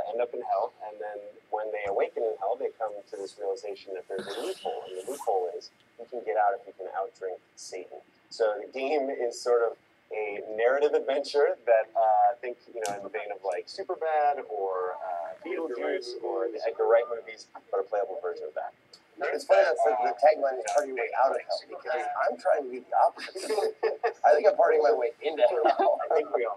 End up in hell, and then when they awaken in hell, they come to this realization that there's a loophole, and the loophole is you can get out if you can outdrink Satan. So the game is sort of a narrative adventure that think, you know, in the vein of like Superbad or Beetlejuice or the Edgar Wright movies, but a playable version of that. It's funny that the tagline is "Party Your Way Out of Hell" because I'm trying to be the opposite. I think I'm partying my way into hell. I think we are.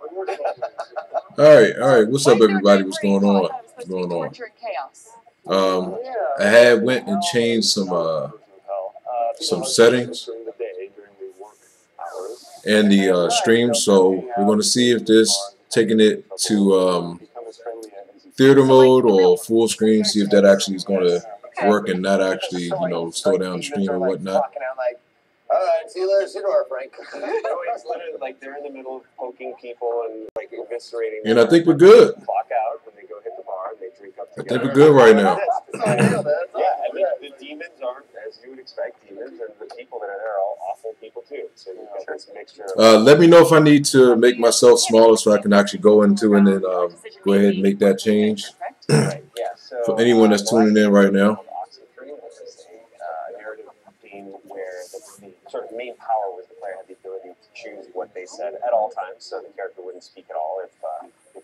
All right. What's up, everybody? What's going on? What's going on? I had went and changed some settings in the stream, so we're going to see if this taking it to theater mode or full screen. See if that actually is going to work and not actually, you know, slow down the stream or whatnot. All right, see you later, Sidor, Frank. It's literally like they're in the middle of poking people and like eviscerating them. And I think we're good. Clock out when they go hit the bar and they drink up together. I think we're good right now. Yeah, and the demons aren't, as you would expect, demons, and the people that are there are all awful people too. So you've got this mixture of... Let me know if I need to make myself smaller so I can actually go into and then go ahead and make that change. Right, yeah, so, For anyone that's tuning in right now. Sort of main power was the player had the ability to choose what they said at all times, so the character wouldn't speak at all if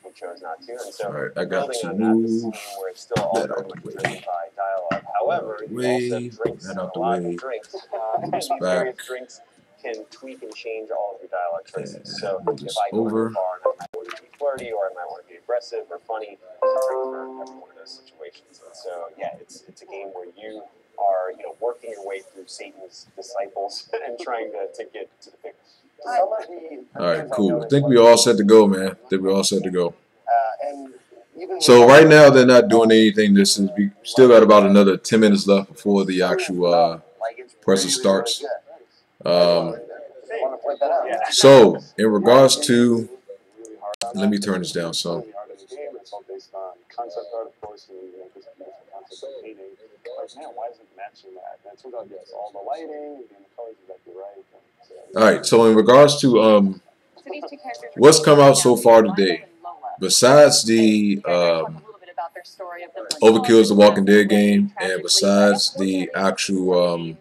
he chose not to. And so, right, I got building to on move that, this game where it's still all very much driven by dialogue. However, you also have drinks, that out the a lot way. of drinks, and these various drinks can tweak and change all of your dialogue choices. So, if I go to a bar and I might want to be flirty, or I might want to be aggressive or funny, there's a drink for every one of those situations. And so, yeah, it's a game where you are, you know, working your way through Satan's disciples and trying to get to the figure. All right, cool. I think we all set to go, man. I think we all set to go. So right now they're not doing anything. We still got about another 10 minutes left before the actual presser starts. So in regards to, let me turn this down some. All right, so in regards to what's come out so far today, besides the Overkill's The Walking Dead game, and besides the actual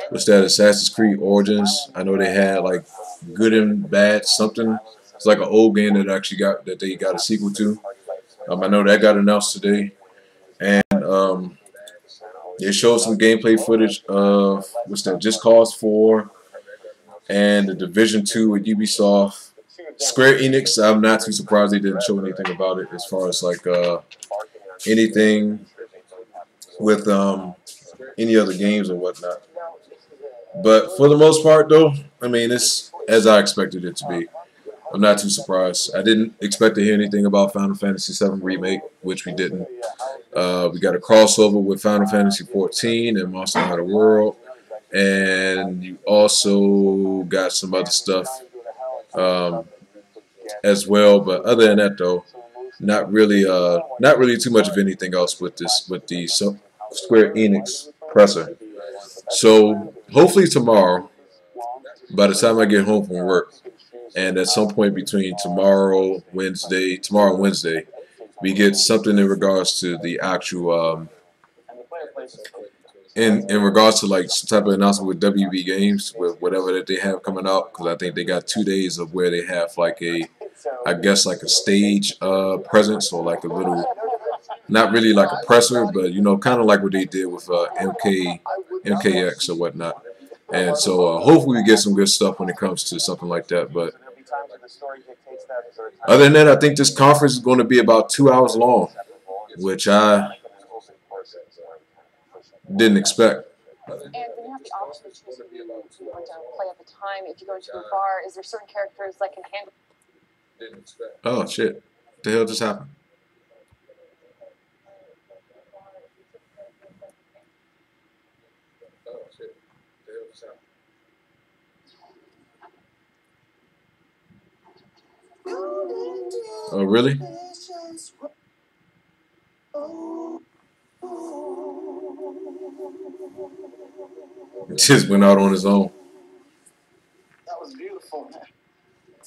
what's that, Assassin's Creed Origins, I know they had like Good and Bad something. It's like an old game that they got a sequel to. I know that got announced today, and they showed some gameplay footage of Just Cause 4 and the Division 2 with Ubisoft. Square Enix, I'm not too surprised they didn't show anything about it as far as like anything with any other games or whatnot. But for the most part, though, I mean, it's as I expected it to be. I'm not too surprised. I didn't expect to hear anything about Final Fantasy VII Remake, which we didn't. We got a crossover with Final Fantasy XIV and Monster Hunter World, and you also got some other stuff as well. But other than that, though, not really too much of anything else with the Square Enix presser. So hopefully tomorrow, by the time I get home from work, and at some point between tomorrow and Wednesday, we get something in regards to the actual in regards to like some type of announcement with WB Games with whatever that they have coming out, because I think they got 2 days of where they have like I guess like a stage presence, or like a little, not really like a presser, but you know, kind of like what they did with MKX or whatnot. And so hopefully we get some good stuff when it comes to something like that. But other than that, I think this conference is going to be about 2 hours long, which I didn't expect. And when you have the option to choose who you want to play at the time, if you go to a bar, is there certain characters that can handle? Oh shit! What the hell just happened? Oh really? Just went out on his own. That was beautiful.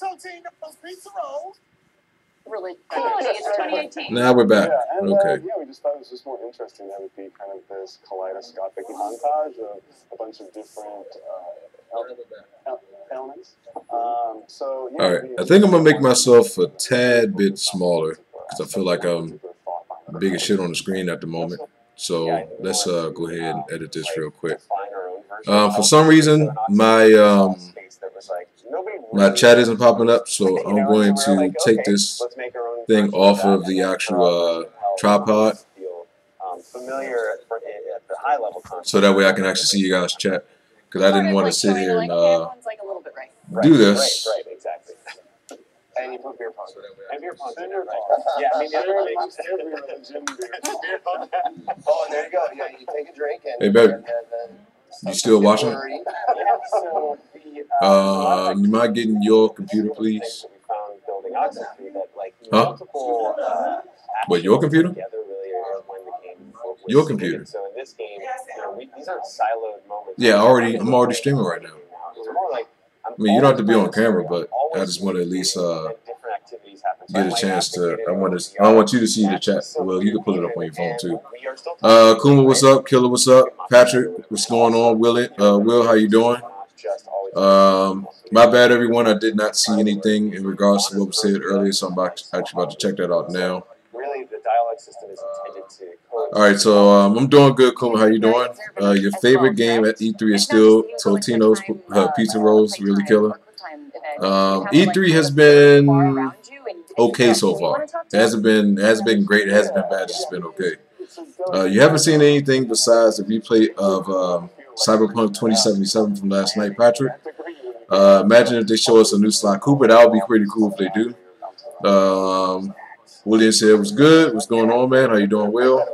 Totino's Pizza Rolls. Really cool. It's 2018. Now we're back. Yeah, and Okay. yeah, we just thought it was just more interesting to have it be kind of this kaleidoscopic montage of a bunch of different elements. So yeah, All right. I think I'm gonna make myself a tad bit smaller because I feel like I'm big as shit on the screen at the moment. So let's go ahead and edit this real quick. For some reason, my chat isn't popping up, so I'm going to take this thing off of the actual tripod, so that way I can actually see you guys chat. Because I didn't want to sit here and do this. Right, exactly. And you put beer pong. And beer pong. And beer pong. Yeah, I mean, the other thing is Every religion, beer pong. Oh, and there you go. Yeah, you take a drink and. Hey, baby. And then You still watching? so You mind getting your computer, please? We found building Oxenfree that like Huh? multiple. What, your computer? Together really are when the game was Your computer. So in this game, these aren't siloed moments. Yeah, I'm already streaming right now. It's more like I mean, you don't have to be on camera, but I just want to at least get a chance to. I want you to see the chat. Well, you can pull it up on your phone too. Kuma, what's up? Killer, what's up? Patrick, what's going on? Will, how you doing? My bad, everyone. I did not see anything in regards to what was said earlier, so I'm actually about to check that out now. Really, the dialogue system is intended to. All right, so I'm doing good, Kuma. How you doing? Your favorite game at E3 is still Totino's Pizza Rolls, really killer. E3 has been okay so far. It hasn't been great. It hasn't been bad. It's just been okay. You haven't seen anything besides the replay of Cyberpunk 2077 from last night, Patrick. Imagine if they show us a new Sly Cooper. That would be pretty cool if they do. William said it was good. What's going on, man? How you doing, Will?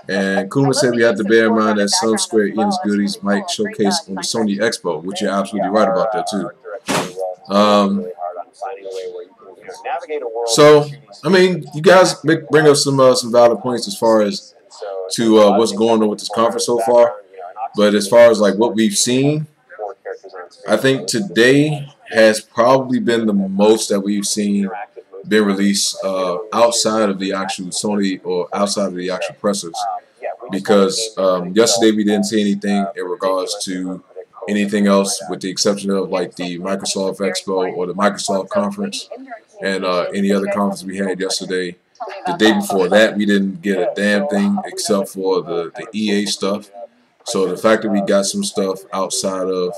And Kuma said we have to bear in mind that some Square Enix goodies might showcase on the Sony Expo, which you're absolutely right about that too. So, I mean, you guys bring up some valid points as far as to what's going on with this conference so far. But as far as like what we've seen, I think today has probably been the most that we've seen been released outside of the actual Sony or outside of the actual pressers, because yesterday we didn't see anything in regards to anything else with the exception of like the Microsoft Expo or the Microsoft conference and any other conference we had yesterday. The day before that we didn't get a damn thing except for the EA stuff. So the fact that we got some stuff outside of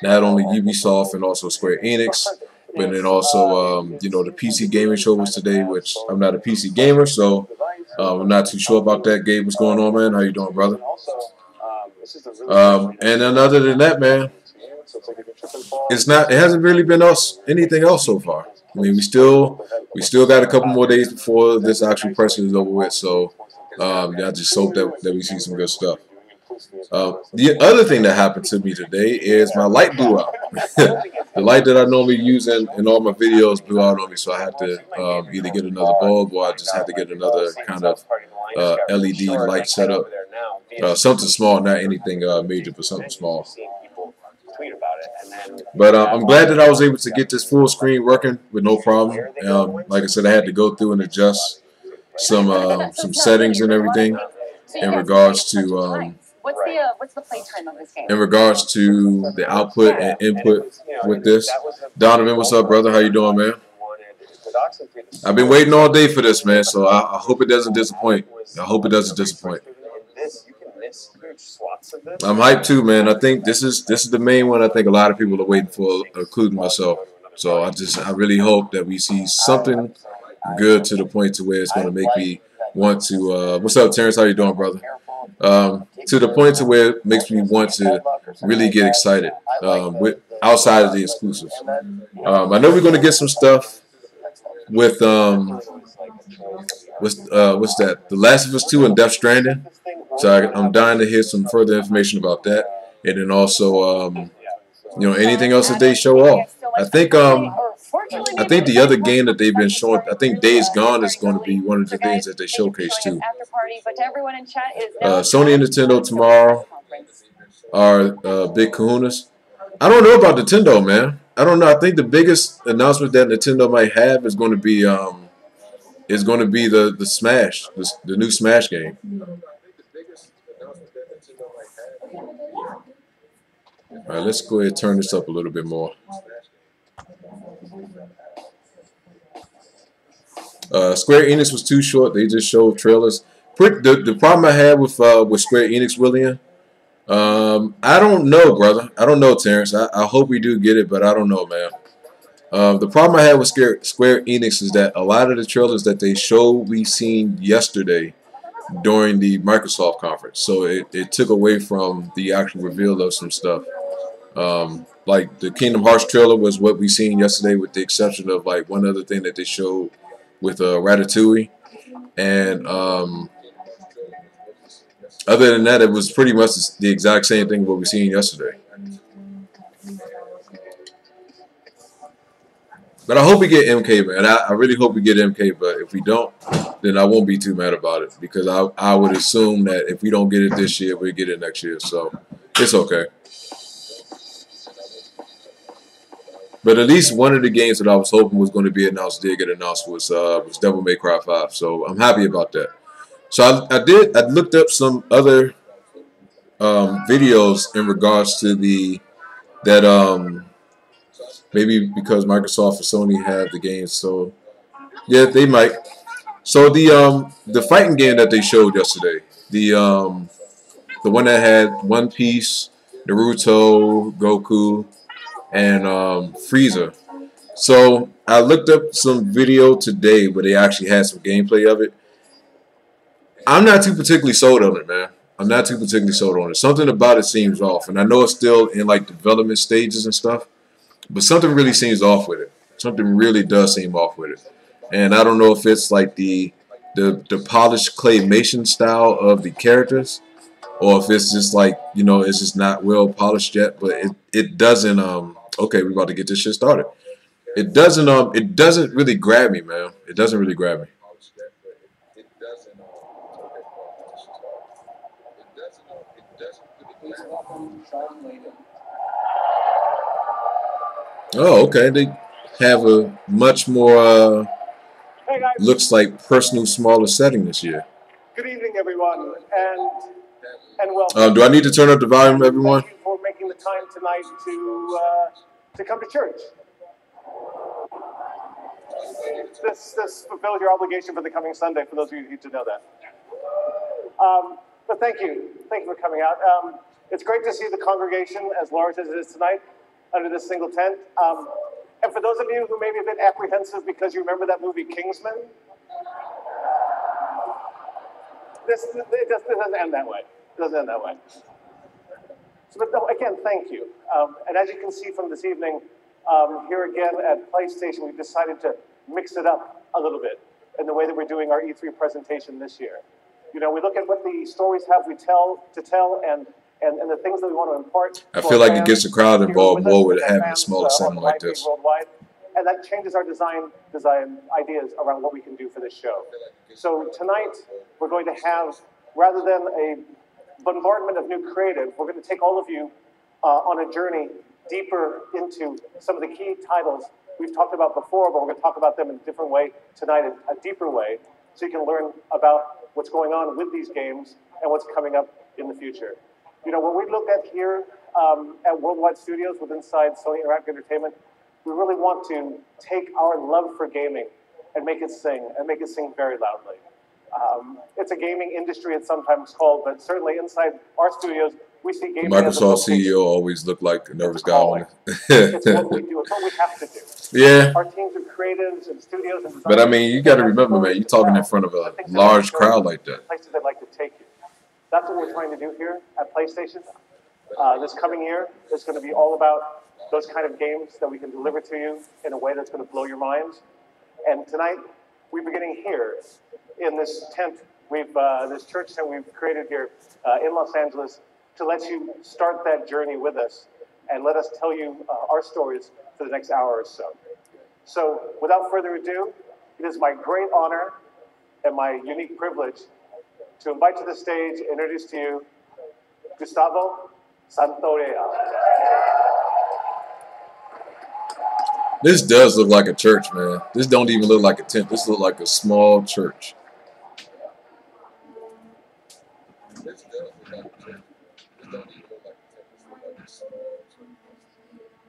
not only Ubisoft and also Square Enix, but then also, you know, the PC gaming show was today, which I'm not a PC gamer, so I'm not too sure about that. Gabe, what's going on, man? How you doing, brother? And then other than that, man, it hasn't really been anything else so far. I mean, we still got a couple more days before this actual press is over with, so I just hope that we see some good stuff. The other thing that happened to me today is my light blew out. The light that I normally use in all my videos blew out on me, so I had to either get another bulb or I just had to get another kind of LED light setup. Something small, not anything major, but something small. But I'm glad that I was able to get this full screen working with no problem. Like I said, I had to go through and adjust some settings and everything in regards to What's the playtime of this game? in regards to the output and input with this. Donovan, what's up, brother? How you doing, man? I've been waiting all day for this, man, so I hope it doesn't disappoint. I hope it doesn't disappoint. I'm hyped too, man. I think this is the main one I think a lot of people are waiting for, including myself. So I really hope that we see something good to the point to where it's going to make me want to what's up, Terrence? How you doing, brother? To the point to where it makes me want to really get excited with outside of the exclusives. I know we're going to get some stuff with what's that? The Last of Us 2 and Death Stranding. So I'm dying to hear some further information about that, and then also you know, anything else that they show off. I think the other game that they've been showing, I think Days Gone is going to be one of the things that they showcase too. Sony and Nintendo tomorrow. are big kahunas. I don't know about Nintendo, man. I don't know. I think the biggest announcement that Nintendo might have is going to be the Smash, the new Smash game. All right, let's go ahead and turn this up a little bit more. Square Enix was too short. They just showed trailers. The problem I had with Square Enix, William, I don't know, brother. I don't know, Terrence. I hope we do get it, but I don't know, man. The problem I had with Square Enix is that a lot of the trailers that they showed we seen yesterday during the Microsoft conference, so it took away from the actual reveal of some stuff. Like the Kingdom Hearts trailer was what we seen yesterday, with the exception of like one other thing that they showed with Ratatouille, and other than that, it was pretty much the exact same thing what we seen yesterday. But I hope we get MK, man. I really hope we get MK. But if we don't, then I won't be too mad about it, because I would assume that if we don't get it this year, we'll get it next year. So it's okay. But at least one of the games that I was hoping was going to be announced did get announced was Devil May Cry 5. So I'm happy about that. So I looked up some other videos in regards to maybe because Microsoft or Sony have the games, so yeah, they might. So the fighting game that they showed yesterday, the one that had One Piece, Naruto, Goku, and Frieza. So I looked up some video today where they actually had some gameplay of it. I'm not too particularly sold on it, man. I'm not too particularly sold on it. Something about it seems off, and I know it's still in like development stages and stuff, but something really seems off with it. Something really does seem off with it, and I don't know if it's like the polished claymation style of the characters, or if it's just like, you know, it's just not well polished yet. But it doesn't okay, we're about to get this shit started. It doesn't really grab me, man. It doesn't really grab me. Oh, okay. They have a much more looks like personal, smaller setting this year. Good evening, everyone, and welcome. Do I need to turn up the volume, everyone? Thank you for making the time tonight to come to church. This fulfills your obligation for the coming Sunday, for those of you who need to know that. But thank you for coming out. It's great to see the congregation as large as it is tonight under this single tent. And for those of you who may be a bit apprehensive because you remember that movie Kingsman, this doesn't end that way. It doesn't end that way. So, but no, again, thank you. And as you can see from this evening, here again at PlayStation, we've decided to mix it up a little bit in the way that we're doing our E3 presentation this year. You know, we look at what the stories have we tell and the things that we want to impart. I feel like it gets the crowd involved more with having a smaller setting like this. Worldwide, and that changes our design ideas around what we can do for this show. So tonight, we're going to have, rather than a bombardment of new creative, we're going to take all of you on a journey deeper into some of the key titles we've talked about before, but we're going to talk about them in a different way tonight, a deeper way, so you can learn about what's going on with these games and what's coming up in the future. You know, when we look at here at Worldwide Studios with inside Sony Interactive Entertainment, we really want to take our love for gaming and make it sing very loudly. It's a gaming industry, it's sometimes called, but certainly inside our studios, we see gaming Microsoft CEO always looked like a nervous guy on it. It's what we do. It's what we have to do. Yeah. Our teams of creatives and studios and designers. But I mean, you got to remember, man, you're talking in front of a large crowd like that. Places they'd like to take you. That's what we're trying to do here at PlayStation. This coming year is going to be all about those kind of games that we can deliver to you in a way that's going to blow your minds. And tonight, we're beginning here in this tent, this church tent we've created here in Los Angeles to let you start that journey with us and let us tell you our stories for the next hour or so. So without further ado, it is my great honor and my unique privilege to invite to the stage, introduce to you Gustavo Santorea. This does look like a church, man. This don't even look like a tent. This look like a small church. This does look like a church. This don't even look like a tent. This look like a small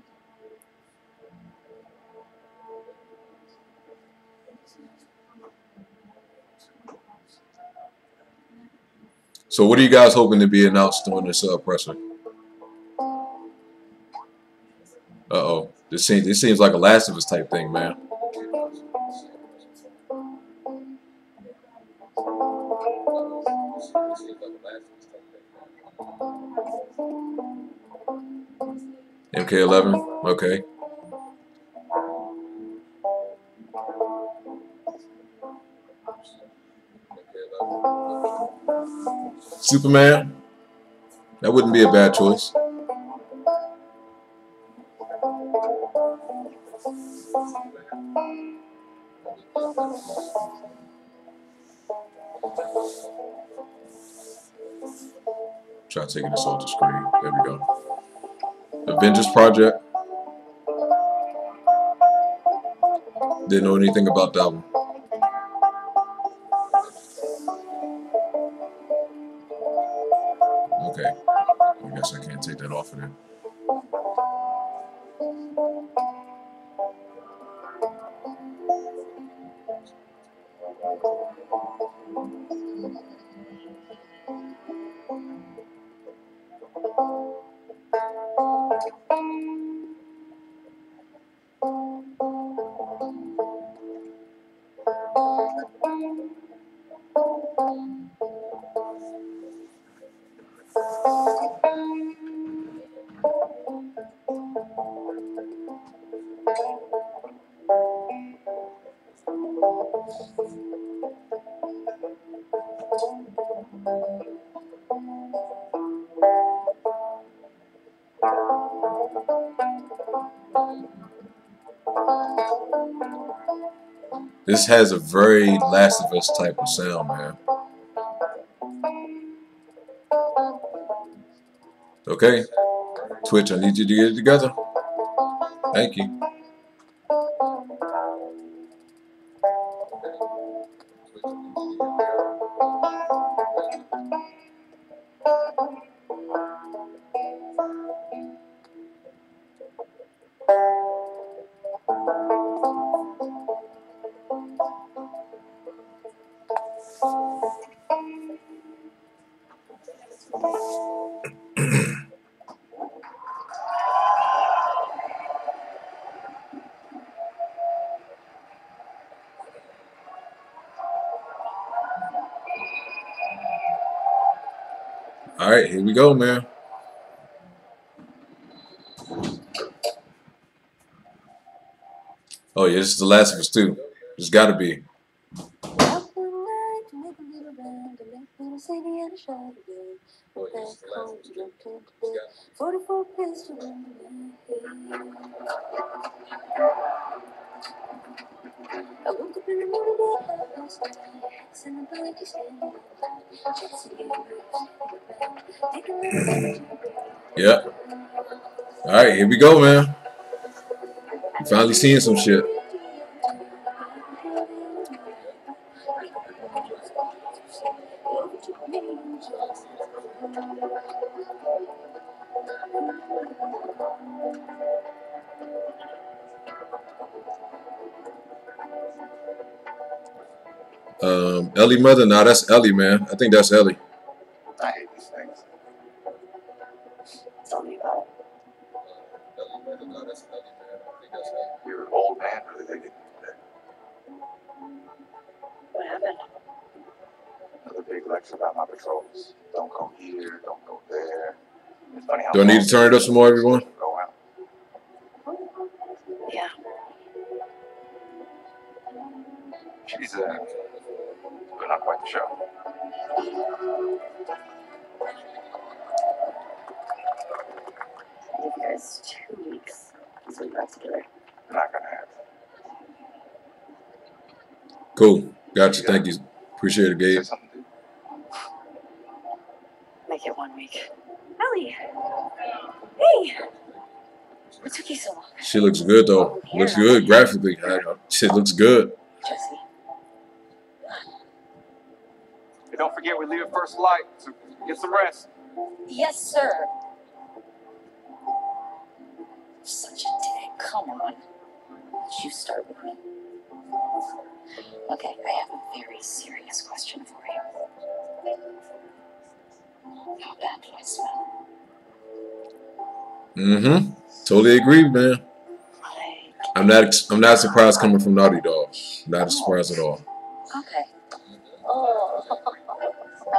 church. So what are you guys hoping to be announced during this presser? Uh-oh. This seems like a Last of Us type thing, man. MK11? Okay. Superman? That wouldn't be a bad choice. Try taking this off the screen. There we go. Avengers Project. Didn't know anything about that one. Okay. I guess I can't take that off of there. This has a very Last of Us type of sound, man. Okay, Twitch, I need you to get it together. Thank you. All right, here we go, man. Oh yeah, this is The Last of Us 2. It's got to be. Yeah. All right, here we go, man. You finally seeing some shit. Ellie Mother? Nah, that's Ellie, man. I think that's Ellie. I hate these things. Tell me about it. You're an old man, really thinking that. What happened? Another big lecture about my patrols. Don't go here, don't go there. It's funny how. Do I need to turn it up some more, everyone? Go out. Yeah. She's putting on quite the show. Give you guys 2 weeks to get back together. We're not gonna have. Cool. Gotcha. Thank you. Appreciate it, Gabe. Say something, dude. Make it 1 week. Ellie. Hey. What took you so long? Shit looks good though. Looks good graphically. Shit looks good. Jesse. Hey, don't forget we leave at first flight, so get some rest. Yes, sir. Such a dick. Come on. You start with me. Okay, I have a very serious question for you. How bad do I smell? Mm-hmm. Totally agree, man. I'm not surprised coming from Naughty Dog. Not a surprise at all. Okay. Oh, how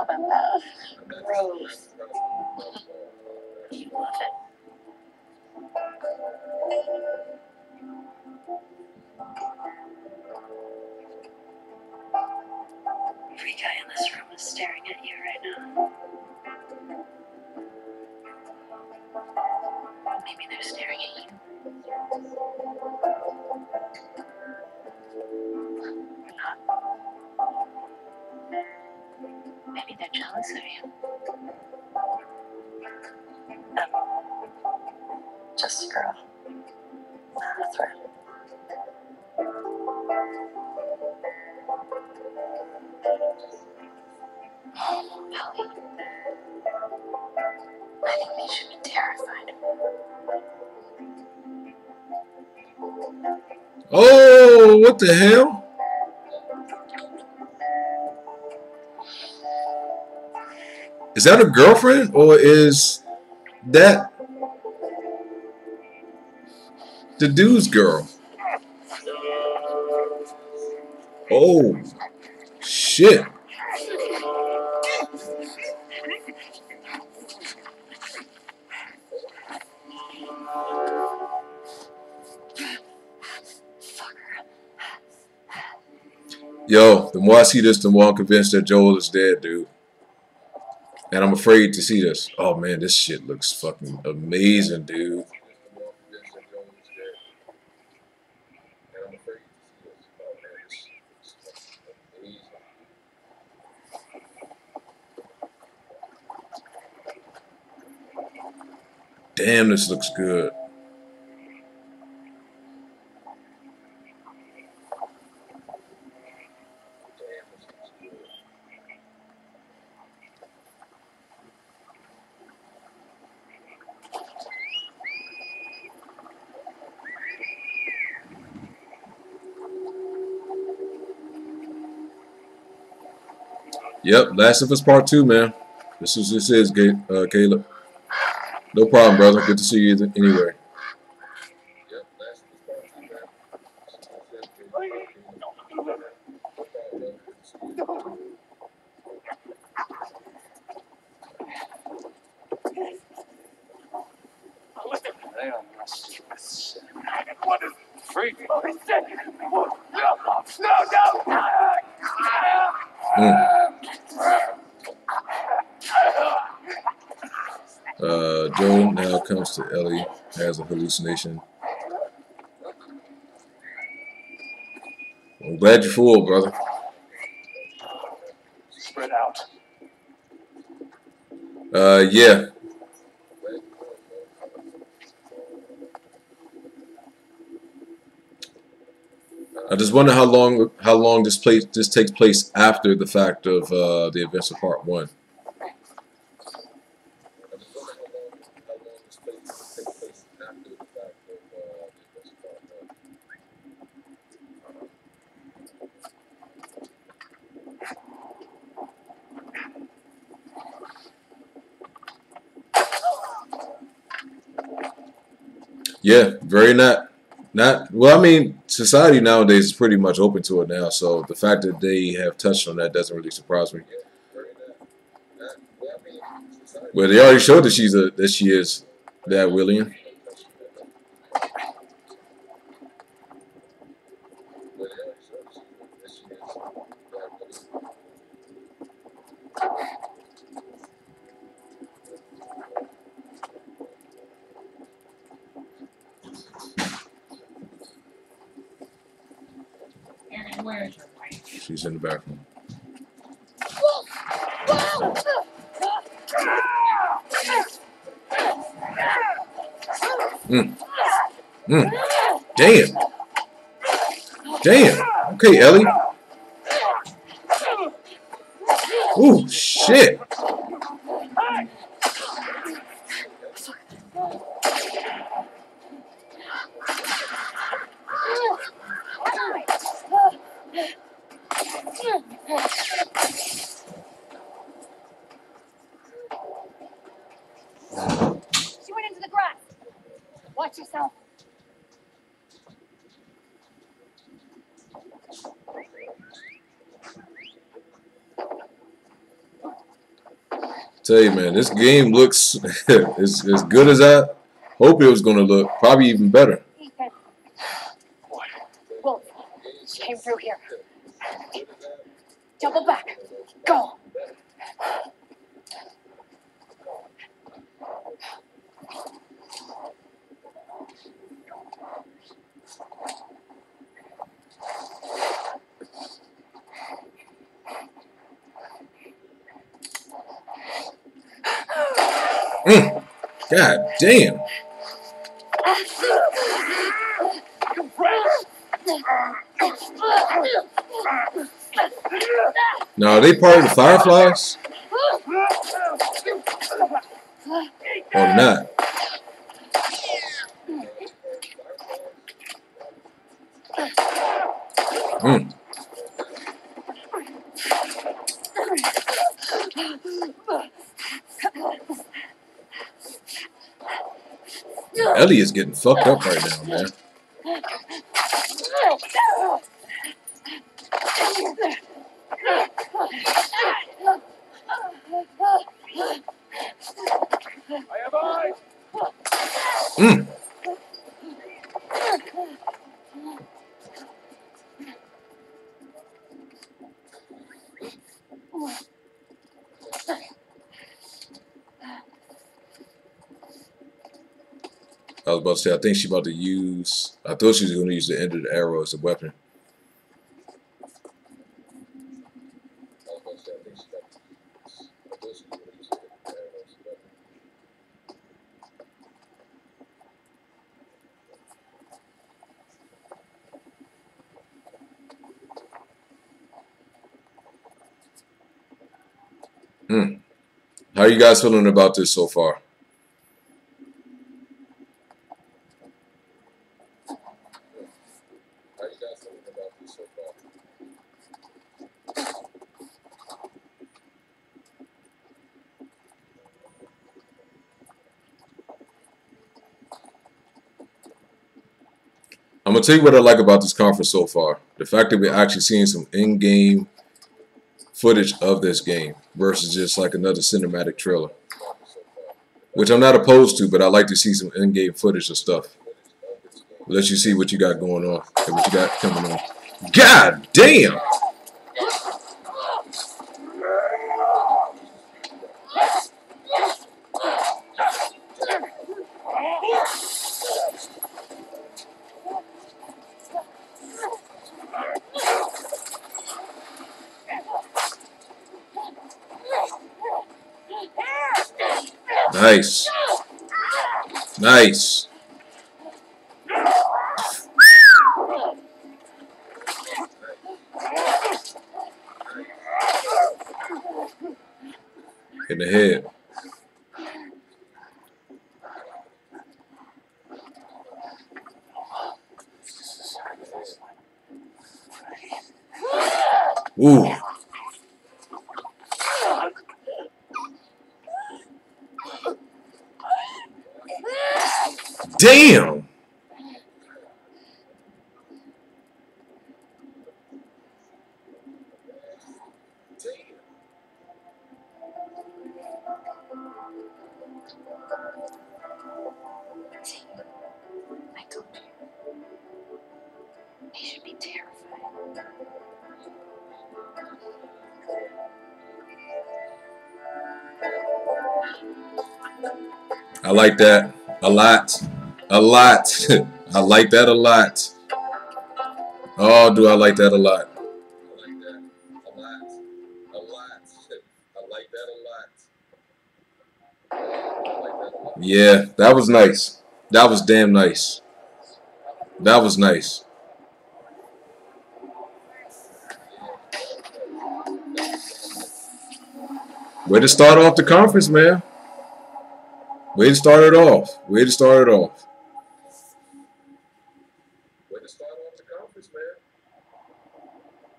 about that? Gross. You love it. Every guy in this room is staring at you right now. Maybe they're staring at you. Or not. Maybe they're jealous of you. Just a girl. Not a threat. Ellie. I think they should be terrified. Oh, what the hell? Is that a girlfriend or is that the dude's girl? Oh, shit. Yo, the more I see this, the more I'm convinced that Joel is dead, dude. And I'm afraid to see this. Oh, man, this shit looks fucking amazing, dude. Damn, this looks good. Yep, Last of Us Part 2, man. This is Caleb. No problem, brother. Good to see you anyway. What is freak? Joel now comes to Ellie, has a hallucination. I'm glad you're full, brother. Spread out. Yeah. I just wonder how long this takes place after the fact of the events of Part 1. Yeah, very not well. I mean, society nowadays is pretty much open to it now. So the fact that they have touched on that doesn't really surprise me. Well, they already showed that she is that willing. She's in the bathroom. Mm. Mm. Damn. Damn. Okay, Ellie. Ooh, shit. She went into the grass. Watch yourself. Tell you, man, this game looks as good as I hope it was going to look. Probably even better. Ethan. Wolf. She came through here. Double back. Go. Mm. God damn. Now, are they part of the Fireflies? Or not? Mm. Ellie is getting fucked up right now, man. Mm. I was about to say, I think she's about to use, I thought she was going to use the end of the arrow as a weapon. Hmm. How are you guys feeling about this so far? I'm going to tell you what I like about this conference so far. The fact that we're actually seeing some in-game footage of this game versus just like another cinematic trailer. Which I'm not opposed to, but I like to see some in-game footage of stuff. Let you see what you got going on and what you got coming on. God damn! Nice. Nice. In the head. Ooh. Damn. I told you. He should be terrified. I like that a lot. A lot. I like that a lot. Oh, do I like that a lot. Yeah, that was nice. That was damn nice. That was nice. Way to start off the conference, man. Way to start it off. Way to start it off. Way to start off the conference, man.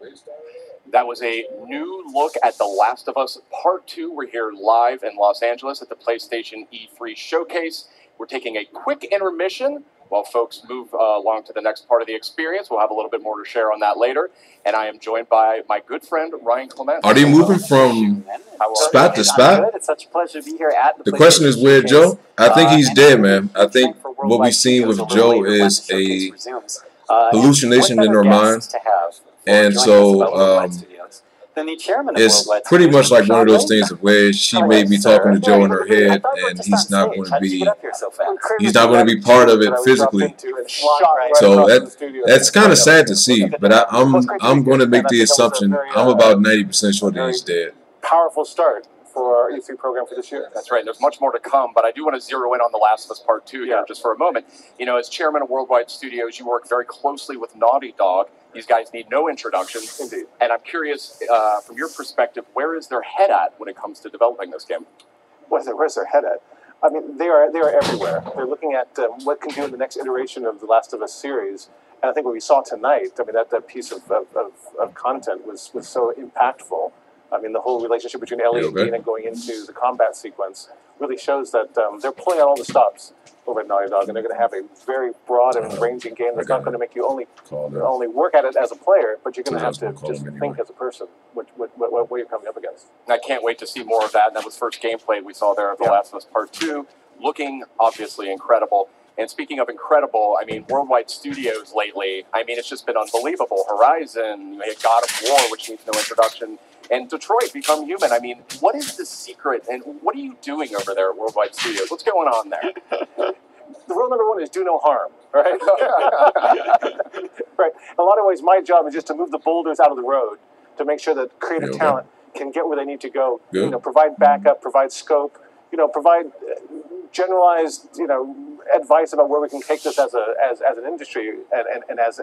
Way to start it off. That was a new look at The Last of Us Part 2. We're here live in Los Angeles at the PlayStation E3 Showcase. We're taking a quick intermission while folks move along to the next part of the experience. We'll have a little bit more to share on that later. And I am joined by my good friend, Ryan Clement. Are they moving from spot to spot? It's such a pleasure to be here at The question is, where Joe? I think he's dead, man. I think what we've seen with Joe is a hallucination in her mind. And so it's pretty much like one of those things where she may be talking to Joe in her head, and he's not going to be part of it physically. So that's kind of sad to see. But I'm going to make the assumption, I'm about 90% sure that he's dead. Powerful start for our E3 program for this year. That's right. There's much more to come, but I do want to zero in on The Last of Us Part 2 here just for a moment. You know, as chairman of Worldwide Studios, you work very closely with Naughty Dog. These guys need no introduction. Indeed. And I'm curious, from your perspective, where is their head at when it comes to developing this game? Where's their head at? I mean, they are everywhere. They're looking at what can do in the next iteration of the Last of Us series. And I think what we saw tonight, I mean, that piece of content was so impactful. I mean, the whole relationship between Ellie and Dina going into the combat sequence really shows that they're pulling out all the stops over at Naughty Dog, and they're going to have a very broad and ranging game that's not going to make you only work at it as a player, but you're going to have to just think as a person what you're coming up against. And I can't wait to see more of that. And that was first gameplay we saw there of The Last of Us Part 2, looking obviously incredible. And speaking of incredible, I mean, Worldwide Studios lately, I mean, it's just been unbelievable. Horizon, you had God of War, which needs no introduction, and Detroit Become Human. I mean, what is the secret, and what are you doing over there at Worldwide Studios? What's going on there? The rule number one is do no harm, right? Right. In a lot of ways, my job is just to move the boulders out of the road to make sure that creative talent can get where they need to go. You know, provide backup, provide scope, you know, provide generalized, you know, advice about where we can take this as an industry and as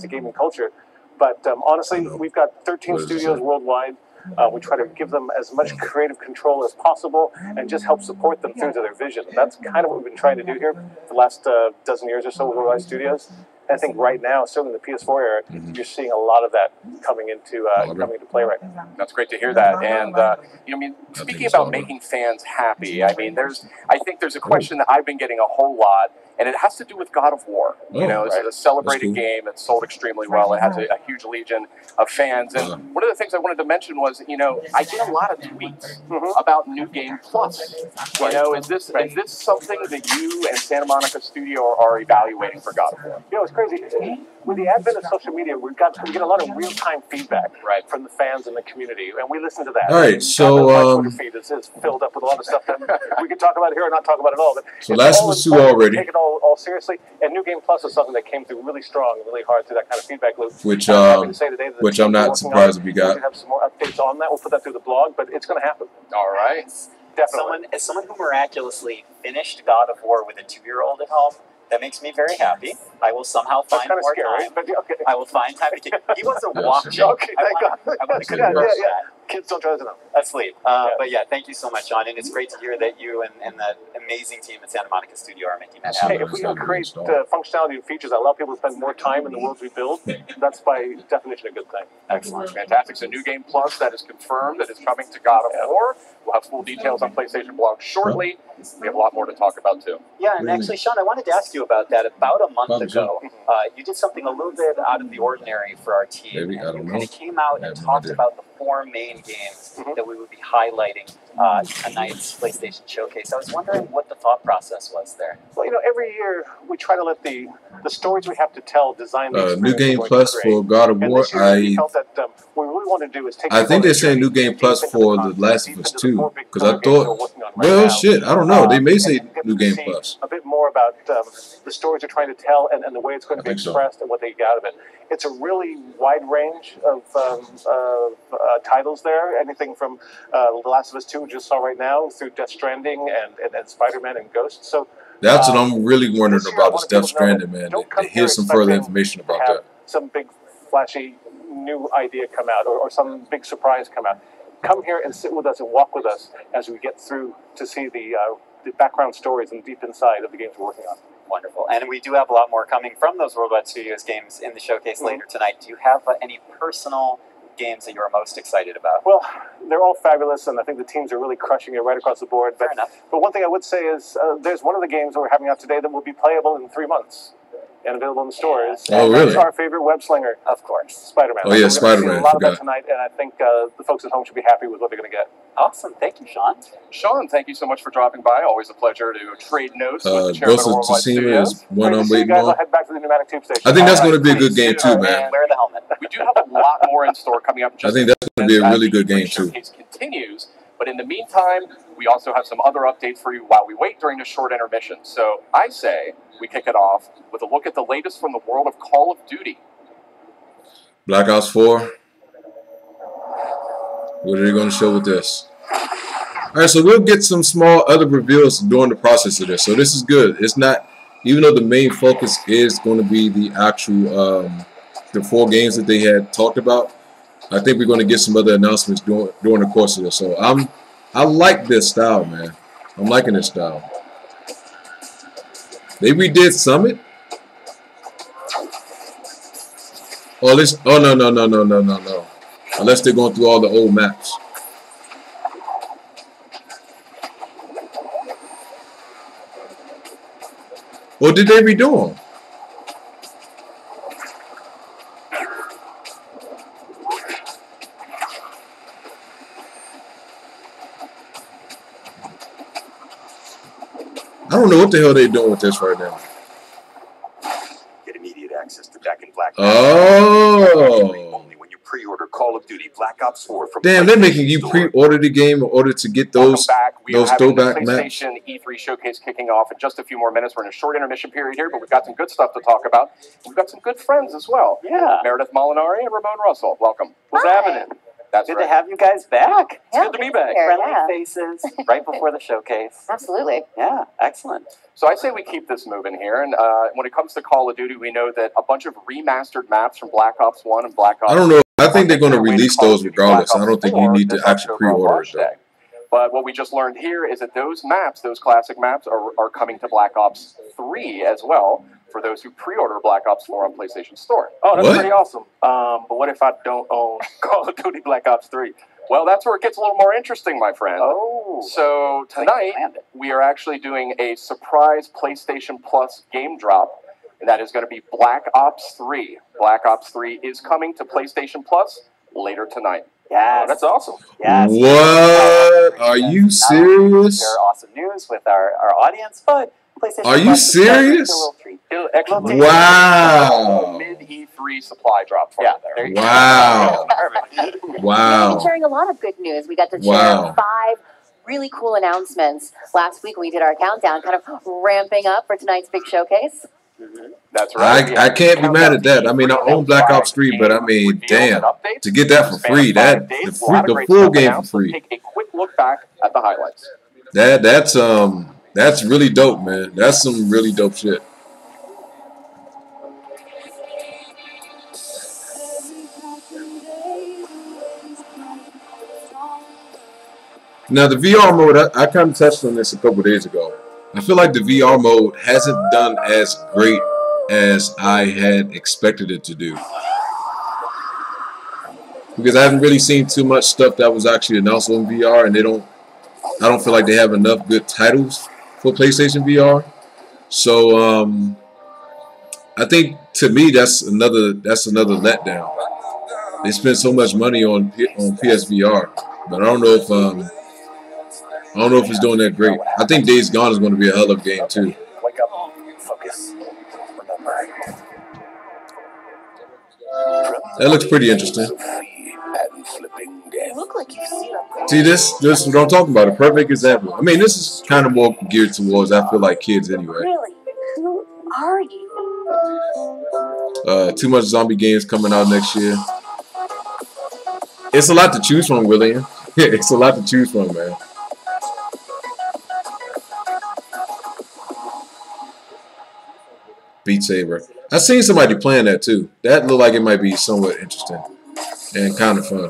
a gaming culture. But honestly, we've got 13 studios worldwide. We try to give them as much creative control as possible and just help support them through to their vision. That's kind of what we've been trying to do here for the last dozen years or so with Worldwide Studios. And I think right now, certainly in the PS4 era, you're seeing a lot of that coming into play right now. That's great to hear that. And you know, I mean, speaking about making fans happy, I mean, I think there's a question that I've been getting a whole lot, and it has to do with God of War. You know, it's a celebrated game. It's sold extremely well. It has a huge legion of fans. And one of the things I wanted to mention was, you know, I get a lot of tweets about New Game Plus. You know, is this something that you and Santa Monica Studio are evaluating for God of War? You know, it's crazy. With the advent of social media, we get a lot of real-time feedback from the fans and the community, and we listen to that. All right, so my Twitter feed is filled up with a lot of stuff that we could talk about here or not talk about at all. But so Last of Us 2 already. Take it all seriously, and New Game Plus is something that came through really strong and really hard through that kind of feedback loop. Which I'm not surprised if we got. We have some more updates on that. We'll put that through the blog, but it's going to happen. All right. Definitely. As someone who miraculously finished God of War with a 2-year-old at home, that makes me very happy. I will somehow find more time. But I will find time to take. He wasn't watching. Okay, thank God. I want to confirm that. Kids don't try to know. Asleep. But yeah, thank you so much, John. And it's great to hear that you and that amazing team at Santa Monica Studio are making that happen. Hey, if we can create functionality and features that allow people to spend more time in the worlds we build, that's by definition a good thing. Excellent. Fantastic. So New Game Plus, that is confirmed. That is coming to God of War. We'll have full details on PlayStation Blog shortly. We have a lot more to talk about, too. Yeah, and actually, Sean, I wanted to ask you about that. About a month ago, you did something a little bit out of the ordinary for our team. Maybe, I don't know. And it came out and talked about the 4 main games that we would be highlighting tonight's PlayStation Showcase. I was wondering what the thought process was there. Well, you know, every year we try to let the stories we have to tell design the New Game Plus for God of War. I felt that what we really want to do is take. I think they're saying New Game Plus for The Last of Us 2 because I thought, well, shit, I don't know. They may say New Game Plus. A bit more about the stories they're trying to tell and the way it's going to be expressed and what they get out of it. It's a really wide range of titles there. Anything from The Last of Us 2, we just saw right now, through Death Stranding and Spider-Man and Ghost. So That's what I'm really wondering about this Death Stranding, man. Here's some further information about that. Some big, flashy, new idea come out, or some big surprise come out. Come here and sit with us and walk with us as we get through to see the background stories and deep inside of the games we're working on. Wonderful. And we do have a lot more coming from those Worldwide Studios games in the showcase later tonight. Do you have any personal games that you're most excited about? Well, they're all fabulous, and I think the teams are really crushing it right across the board. Fair enough. But one thing I would say is there's one of the games that we're having out today that will be playable in 3 months and available in the stores. Oh, really? That's our favorite web slinger, of course, Spider-Man. Oh, yeah, so we're gonna Spider-Man. see a lot of that tonight, and I think the folks at home should be happy with what they're going to get. Awesome. Thank you, Sean. Sean, thank you so much for dropping by. Always a pleasure to trade notes with the chairman of Ghost of Worldwide Tsushima Studios. is one I'm Guys, waiting I'll on. head back to the pneumatic tube station. I think that's going to be a good game too, man. And wear the helmet. We do have a lot more in store coming up. I think that's going to be a really good game too. Showcase continues, but in the meantime, we also have some other updates for you while we wait during this short intermission. So I say we kick it off with a look at the latest from the world of Call of Duty. Black Ops 4. What are they going to show with this? All right, so we'll get some small other reveals during the process of this. So this is good. It's not, even though the main focus is going to be the actual, the 4 games that they had talked about, I think we're going to get some other announcements during the course of this. So I like this style, man. I'm liking this style. They redid Summit. Oh, no. Unless they're going through all the old maps. Or did they redo them? I don't know what the hell they're doing with this right now. Get immediate access to Back in Black. Oh. Only when you pre-order Call of Duty Black Ops 4 from Damn, they're making you pre-order the game in order to get those throwback maps. PlayStation E3 showcase kicking off in just a few more minutes. We're in a short intermission period here, but we've got some good stuff to talk about. We've got some good friends as well. Yeah. Meredith Molinari and Ramon Russell. Welcome. What's happening? That's good right. to have you guys back. Yeah, Good to be back. Friendly faces right before the showcase. Absolutely. Yeah, excellent. So I say we keep this moving here. And when it comes to Call of Duty, we know that a bunch of remastered maps from Black Ops 1 and Black Ops... I don't know. I think they're going to release those regardless. I don't think you need to actually pre-order it, though. But what we just learned here is that those maps, those classic maps, are coming to Black Ops 3 as well, for those who pre-order Black Ops 4 on PlayStation Store. Oh, that's What? pretty awesome. But what if I don't own Call of Duty Black Ops 3? Well, that's where it gets a little more interesting, my friend. Oh. So tonight, we are actually doing a surprise PlayStation Plus game drop, and that is going to be Black Ops 3. Black Ops 3 is coming to PlayStation Plus later tonight. Yes. That's awesome. Yes. What? Are you serious? Share awesome news with our audience, but PlayStation Are you Plus is serious? a little treat. Wow. Mid E3 supply drop for Yeah, you there. there you go. Wow. Perfect. We've Wow. been sharing a lot of good news. We got to share Wow. 5 really cool announcements last week when we did our countdown, kind of ramping up for tonight's big showcase. That's right. I can't be mad at that. I mean, I own Black Ops 3, but I mean, damn, to get that for free, the full game for free. Take a quick look back at the highlights. That's really dope, man. That's some really dope shit. Now the VR mode, I kind of touched on this a couple days ago. I feel like the VR mode hasn't done as great as I had expected it to do. Because I haven't really seen too much stuff that was actually announced on VR, and I don't feel like they have enough good titles for PlayStation VR. So I think to me that's another letdown. They spent so much money on PSVR, but I don't know if it's doing that great. I think Days Gone is going to be a hell of a game too. Wake up, focus, remember. That looks pretty interesting. You look like you've seen a See, this is what I'm talking about. A perfect example. I mean, this is kind of more geared towards, I feel like, kids anyway. Really? Who are you? Too much zombie games coming out next year. It's a lot to choose from, William. It's a lot to choose from, man. Beat Saber. I seen somebody playing that too. That looked like it might be somewhat interesting and kind of fun.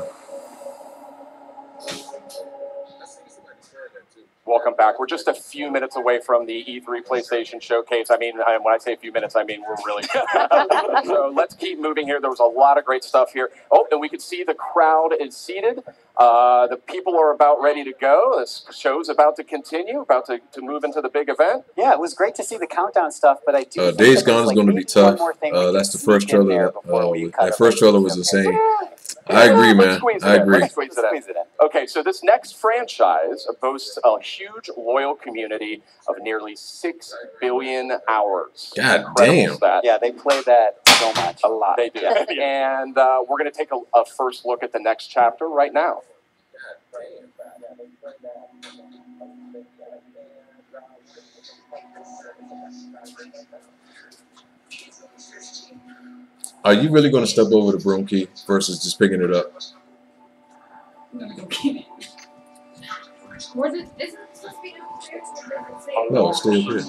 Welcome back. We're just a few minutes away from the E3 PlayStation Showcase. I mean, when I say a few minutes, I mean we're really. So let's keep moving here. There was a lot of great stuff here. Oh, and we could see the crowd is seated. The people are about ready to go. This show's about to continue, about to move into the big event. Yeah, it was great to see the countdown stuff, but I do. Days Gone is going to be tough. That's the first trailer. That first trailer was insane. I agree, man. I agree. Squeeze it in. Okay, so this next franchise boasts a huge loyal community of nearly 6 billion hours. God damn. Stat. Yeah, they play that so much. A lot. They do. And we're going to take a first look at the next chapter right now. Are you really going to step over the broom key versus just picking it up? No, it's still here.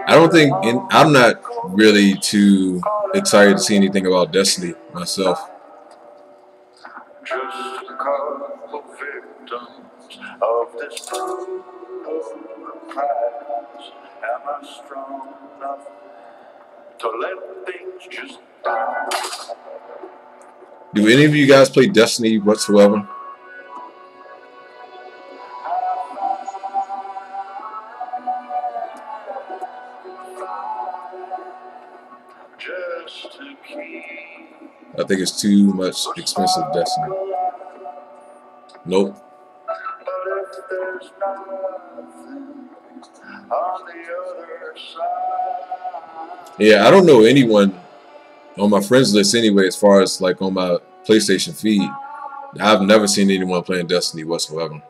I don't think, I'm not really too excited to see anything about Destiny myself. Just a couple victims of this brutal prize. Am I strong enough to let things just die? Do any of you guys play Destiny whatsoever? I think it's too much expensive Destiny. Nope. Yeah, I don't know anyone on my friends list anyway, as far as like on my PlayStation feed. I've never seen anyone playing Destiny whatsoever.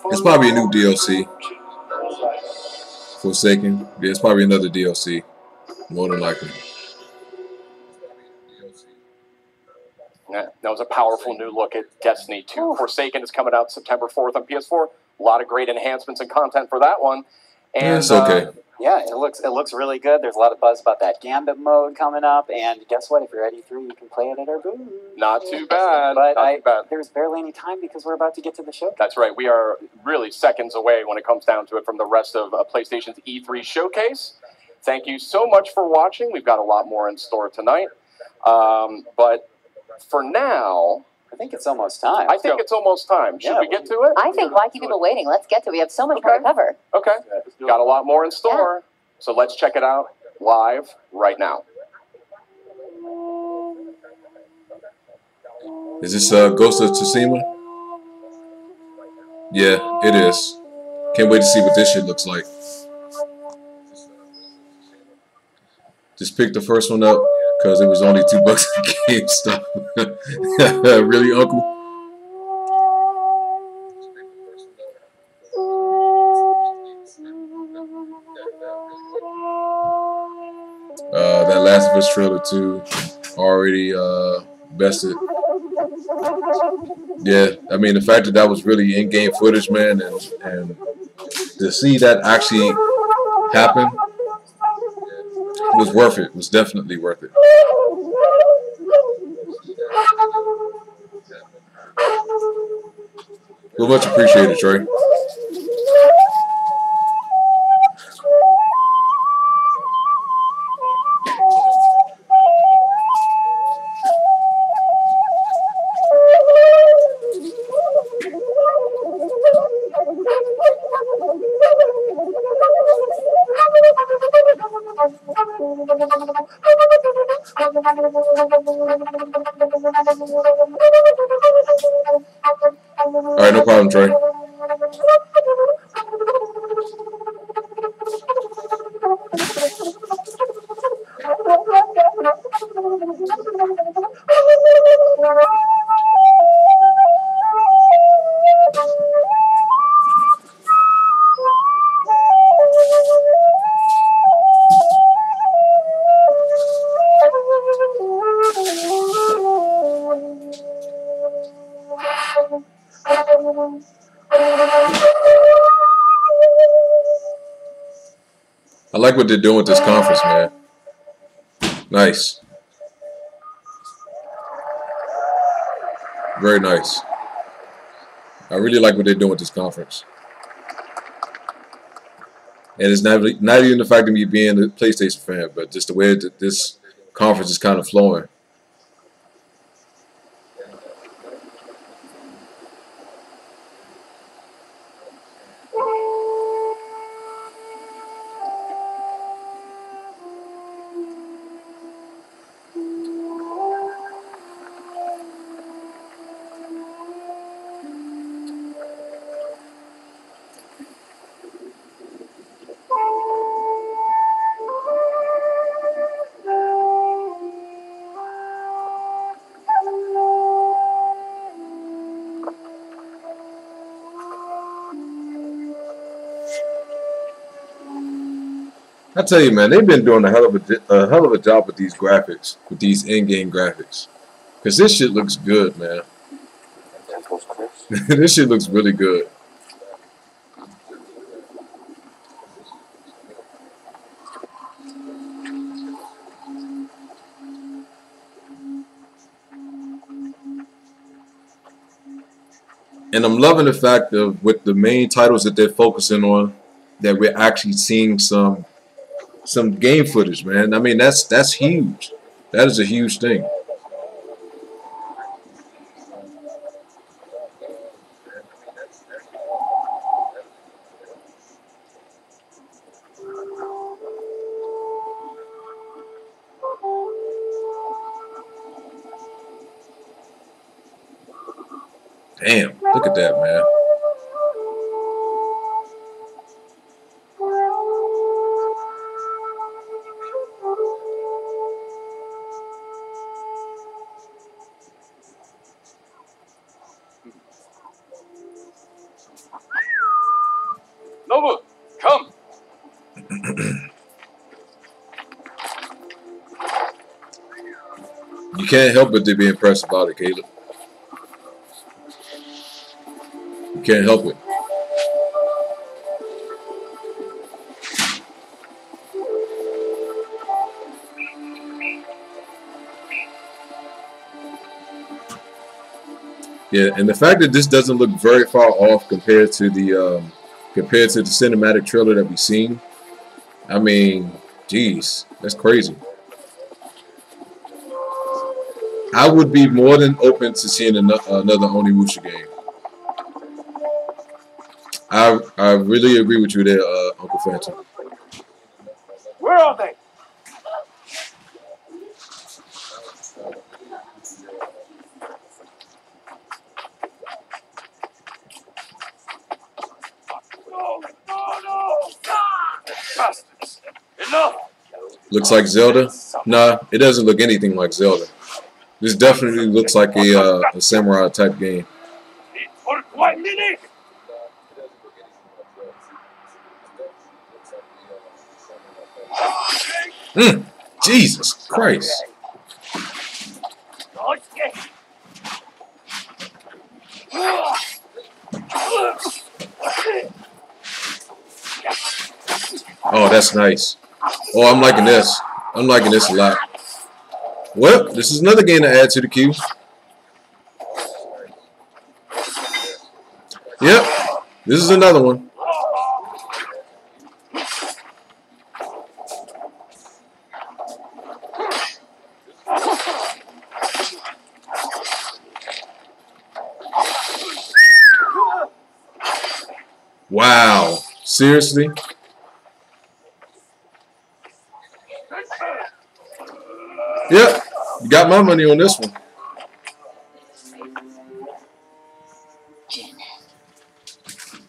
It's probably a new DLC. Forsaken. Yeah, it's probably another DLC. More than likely. Yeah, that was a powerful new look at Destiny 2. Forsaken is coming out September 4th on PS4. A lot of great enhancements and content for that one. And yeah, it's okay. Yeah, it looks really good. There's a lot of buzz about that Gambit mode coming up, and guess what? If you're at E3, you can play it at our booth. Not too bad. But there's barely any time because we're about to get to the show. That's right. We are really seconds away when it comes down to it from the rest of PlayStation's E3 showcase. Thank you so much for watching. We've got a lot more in store tonight. But for now, I think it's almost time. I think it's almost time. Should we get to it? I think why keep people waiting? Let's get to it. We have so much more to cover. Okay. Got a lot more in store. So let's check it out live right now. Is this Ghost of Tsushima? Yeah, it is. Can't wait to see what this shit looks like. Just picked the first one up because it was only $2 at GameStop. Really, Uncle? That Last of Us trailer too, already bested. Yeah, I mean the fact that that was really in-game footage, man, and to see that actually happen was worth it. It was definitely worth it. Well, much appreciated, Trey. All right, no problem, Trey. like what they're doing with this conference, man. Nice. Very nice. I really like what they're doing with this conference. And it's not even the fact of me being a PlayStation fan, but just the way that this conference is kind of flowing. I tell you, man, they've been doing a hell of a job with these graphics, with these in-game graphics. Cause this shit looks good, man. This shit looks really good. And I'm loving the fact of with the main titles that they're focusing on, that we're actually seeing some game footage, man. I mean, that's huge. That is a huge thing. Damn, look at that, man. Nobu, come. You can't help but to be impressed about it, Caleb. You can't help it. Yeah, and the fact that this doesn't look very far off compared to the cinematic trailer that we've seen, I mean, geez, that's crazy. I would be more than open to seeing another Onimusha game. I really agree with you there, Uncle Phantom. Where are they? Bastards! Enough! Looks like Zelda? Nah, it doesn't look anything like Zelda. This definitely looks like a samurai type game. For 1 minute! Jesus Christ. Oh, that's nice. Oh, I'm liking this. I'm liking this a lot. Well, this is another game to add to the queue. Yep, this is another one. Wow, seriously? Yep, you got my money on this one.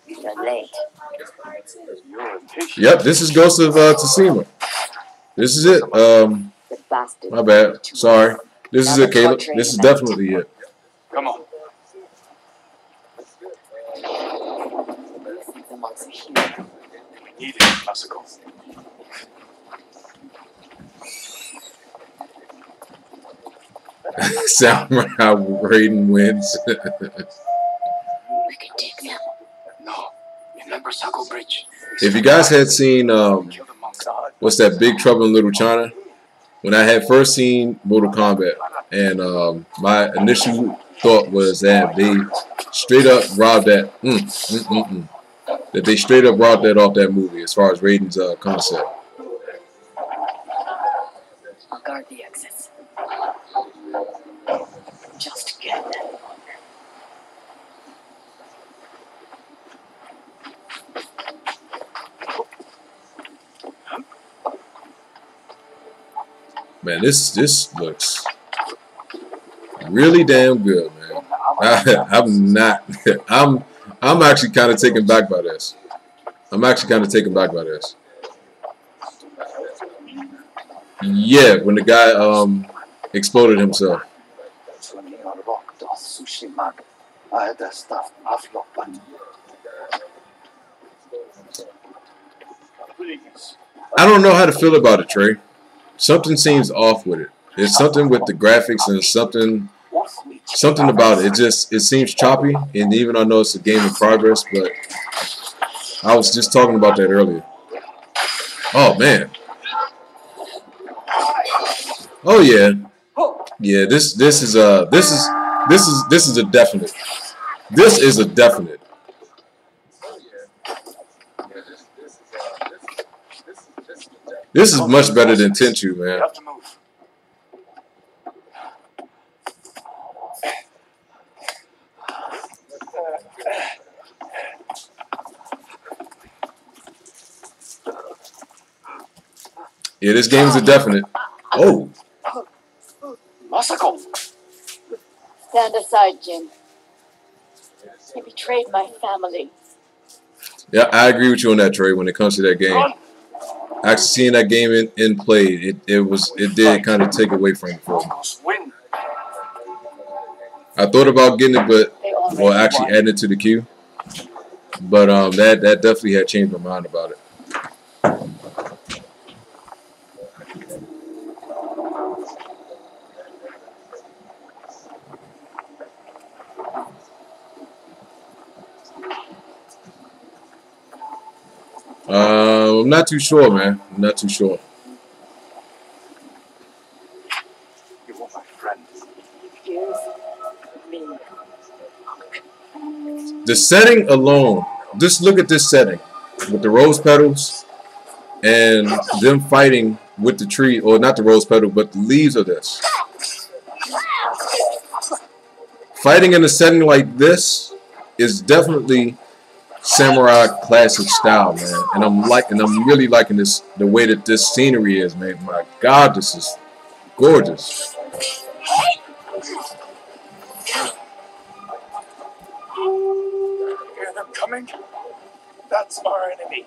You're late. Yep, this is Ghost of Tsushima. This is it. My bad. Sorry. This is it, Caleb. This is definitely it. Come on. We need it, classical. Samurai Raiden wins. We can take them. No. Remember Sako Bridge. If you guys had seen what's that, Big Trouble in Little China. When I had first seen Mortal Kombat, and my initial thought was that they straight up robbed that. That they straight up robbed that off that movie as far as Raiden's concept. I'll guard the exits. Just get them. Man, this looks really damn good, man. I'm actually kind of taken back by this. Yeah, when the guy exploded himself. I don't know how to feel about it, Trey. Something seems off with it. There's something with the graphics and something about it. It seems choppy, and even I know it's a game in progress, but I was just talking about that earlier. Oh man. Oh yeah. Yeah, this is a definite. This is a definite. This is much better than Tenchu, man. Yeah, this game is a definite. Oh. Masako. Stand aside, Jin. He betrayed my family. Yeah, I agree with you on that, Trey, when it comes to that game. Actually seeing that game in play, it did kind of take away from it for me. I thought about getting it, but actually adding it to the queue. But that definitely had changed my mind about it. I'm not too sure, man. I'm not too sure. You were my friend. Excuse me. The setting alone, just look at this setting with the rose petals and them fighting with the tree, or not the rose petal, but the leaves of this. Fighting in a setting like this is definitely samurai classic style, man, and I'm really liking this, the way that this scenery is, man. My God, this is gorgeous. Hear them coming? That's our enemy.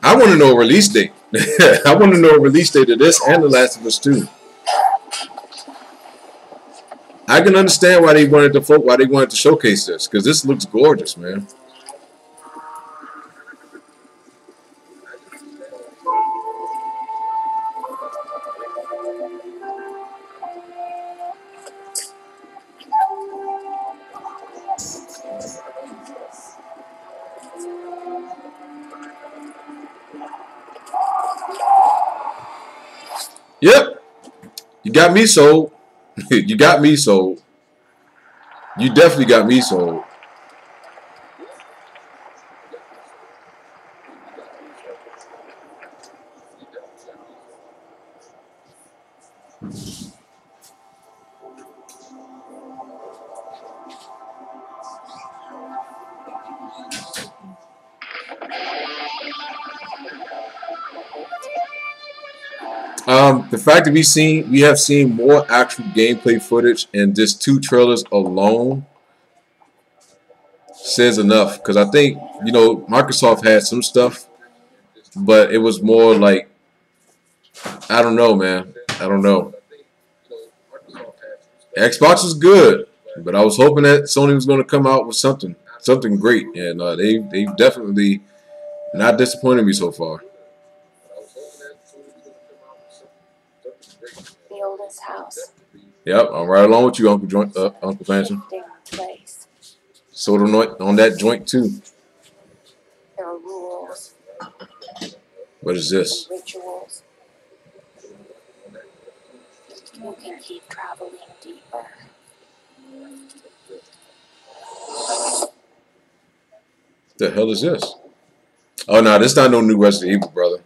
I want to know a release date. I want to know a release date of this and The Last of Us 2. I can understand why they wanted to showcase this, because this looks gorgeous, man. Yep. You got me sold. You got me sold. You definitely got me sold. The fact that we have seen more actual gameplay footage in just 2 trailers alone says enough. Because I think, you know, Microsoft had some stuff, but it was more like, I don't know, man. I don't know. Xbox was good, but I was hoping that Sony was going to come out with something great, and they've definitely not disappointed me so far. The oldest house. Yep, I'm right along with you, Uncle Phantom. Place. Sort of on that joint too. There are rules. What is this? Rituals. You can keep traveling deeper. The hell is this? Oh no, this not no new Resident Evil, brother.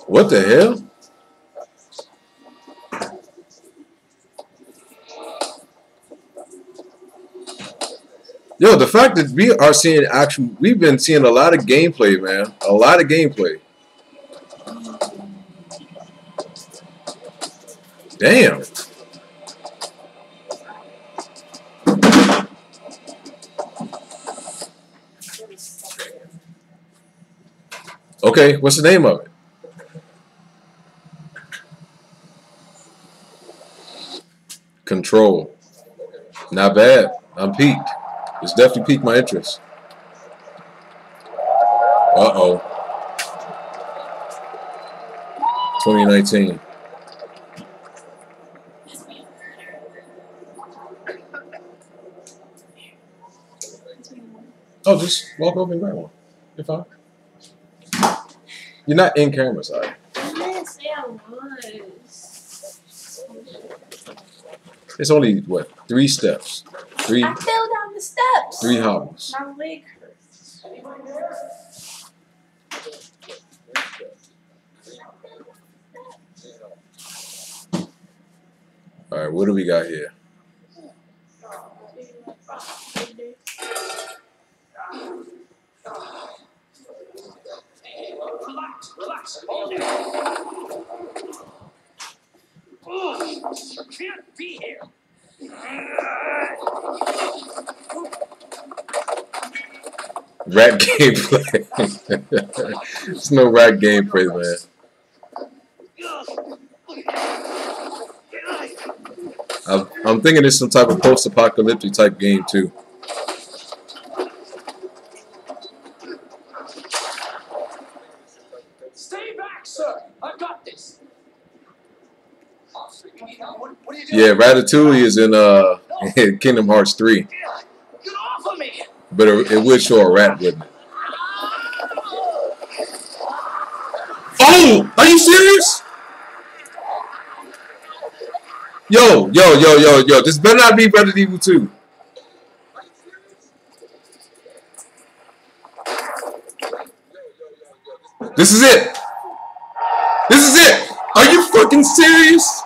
What the hell? Yo, the fact that we are seeing we've been seeing a lot of gameplay, man. A lot of gameplay. Damn. Okay, what's the name of it? Control. Not bad. I'm peaked. It's definitely piqued my interest. Uh-oh. 2019. Oh, just walk over and grab one. You're fine. You're not in camera, sorry. I didn't say I was. It's only, what, 3 steps? I fell down the steps. 3 hobbles. My leg hurts. All right, what do we got here? Relax. You can't be here. Rat gameplay. There's no rat gameplay, man. I'm thinking it's some type of post-apocalyptic type game too. Stay back, sir. I've got this. Yeah, Ratatouille is in Kingdom Hearts 3. Get off of me. But it would show a rat, wouldn't it? Oh! Are you serious? Yo. This better not be Resident Evil 2. This is it. Are you fucking serious?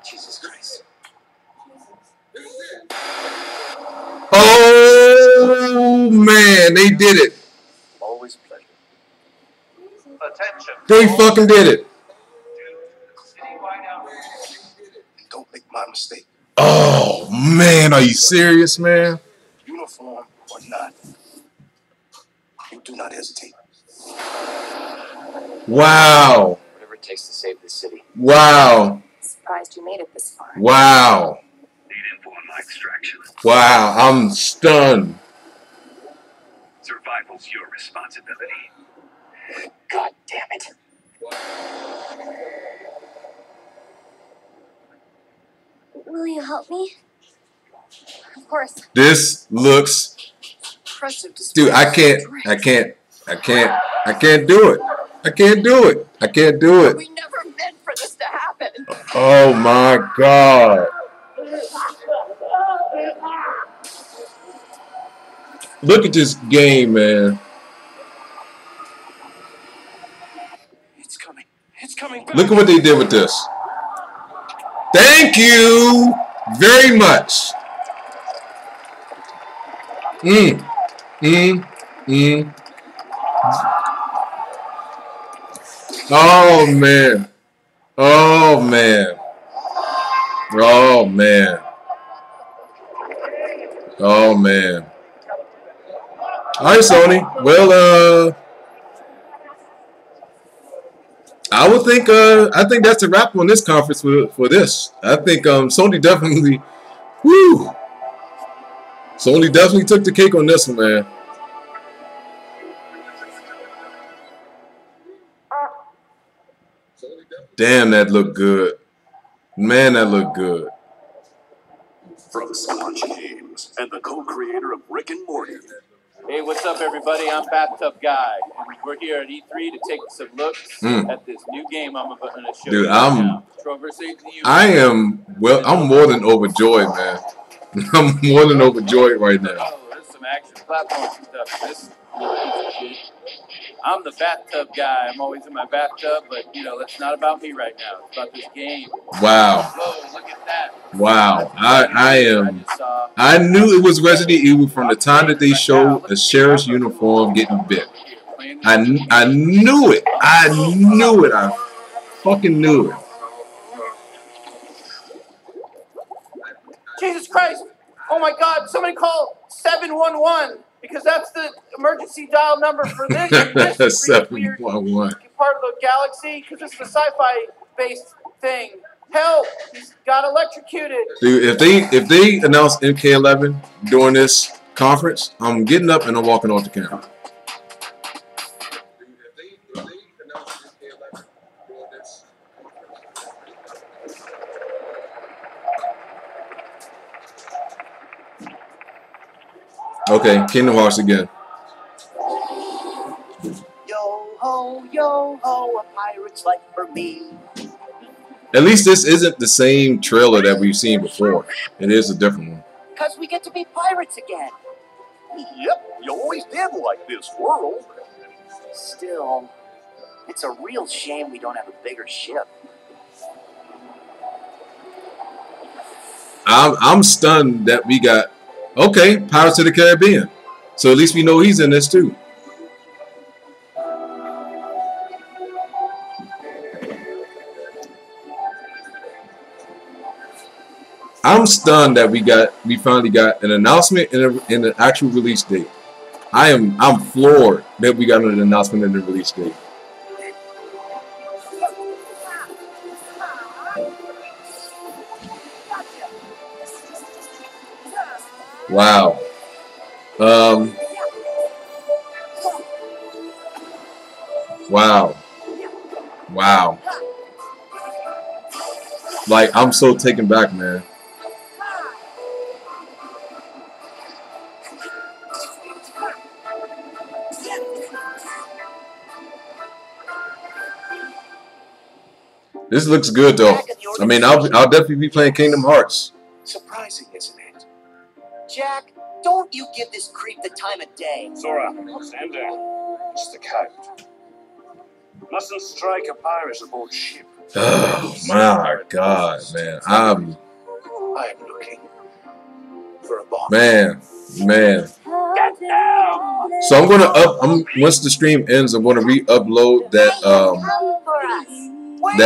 Jesus Christ. Oh man, they did it. Always pleasure. Attention. They fucking did it. Don't make my mistake. Oh man, are you serious, man? Uniform or not, you do not hesitate. Wow. Whatever it takes to save this city. Wow. Surprised you made it this far. Wow. Need info on my extraction. Wow, I'm stunned. Survival's your responsibility. God damn it. Will you help me? Of course. This looks, dude, I can't do it. I can't do it. We never meant for this to happen. Oh my God. Look at this game, man. It's coming back. Look at what they did with this. Thank you very much. Oh man. Oh man. Oh man. Oh man. All right, Sony. Well, I would think. I think that's a wrap on this conference for this. I think Sony definitely. Woo. Sony definitely took the cake on this one, man. Damn, that looked good. Man, that looked good. From Squatch Games and the co-creator of Rick and Morty. Hey, what's up, everybody? I'm Bathtub Guy, and we're here at E3 to take some looks at this new game I'm going to show you. Dude, now. I'm more than overjoyed, man. I'm more than overjoyed right now. Oh, there's some action platform stuff. This I'm the bathtub guy. I'm always in my bathtub, but you know that's not about me right now. It's about this game. Wow. Whoa, look at that. Wow. I knew it was Resident Evil from the time that they showed a sheriff's uniform getting bit. I knew it. I knew it. I fucking knew it. Jesus Christ! Oh my God! Somebody call 711 because that's the emergency dial number for this 711 part of the galaxy. Because it's a sci-fi based thing. Help! He's got electrocuted. Dude, if they announce MK11 during this conference, I'm getting up and I'm walking off the camera. Okay, Kingdom Hearts again. Yo ho, a pirate's life for me. At least this isn't the same trailer that we've seen before. It is a different one. Because we get to be pirates again. Yep, you always did like this world. Still, it's a real shame we don't have a bigger ship. I'm stunned that we got, okay, Pirates of the Caribbean. So at least we know he's in this too. I'm stunned that we finally got an announcement and an actual release date. I'm floored that we got an announcement and a release date. Wow. Wow. Wow. Like, I'm so taken back, man. This looks good, though. I mean, I'll definitely be playing Kingdom Hearts. Surprising, isn't it? Jack, don't you give this creep the time of day. Sora, stand down. It's the kite. Mustn't strike a pirate aboard ship. Oh my God, man! I'm looking for a bomb. Man. Get down. So I'm gonna once the stream ends, I'm gonna re-upload that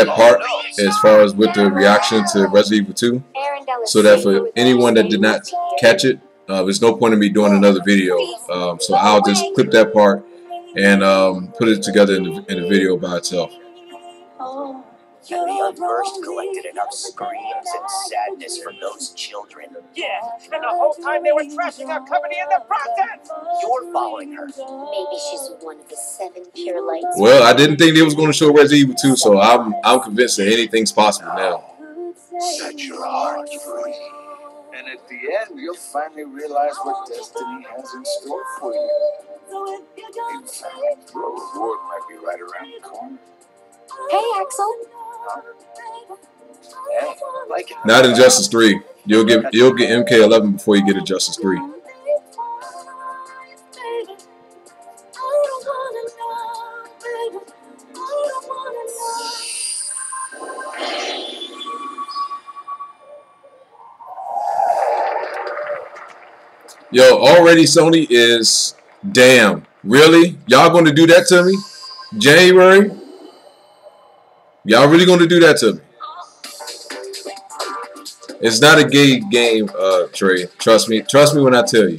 part as far as with the reaction to Resident Evil 2, so that for anyone that did not catch it, there's no point in me doing another video. So I'll just clip that part and put it together in the video by itself. And the unversed collected enough screams and sadness for those children. Yeah, and the whole time they were trashing our company in the process! You're following her. Maybe she's one of the 7 pure lights. Well, I didn't think they was going to show Resident Evil 2, so I'm convinced that anything's possible now. Set your heart free. And at the end, you'll finally realize what destiny has in store for you. In fact, the reward might be right around the corner. Hey, Axel. Hey, like it. Not Injustice 3. You'll get MK11 before you get Injustice 3. Yo, already Sony is damn. Really? Y'all going to do that to me? January? Y'all really going to do that to me? It's not a gay game, Trey. Trust me. Trust me when I tell you.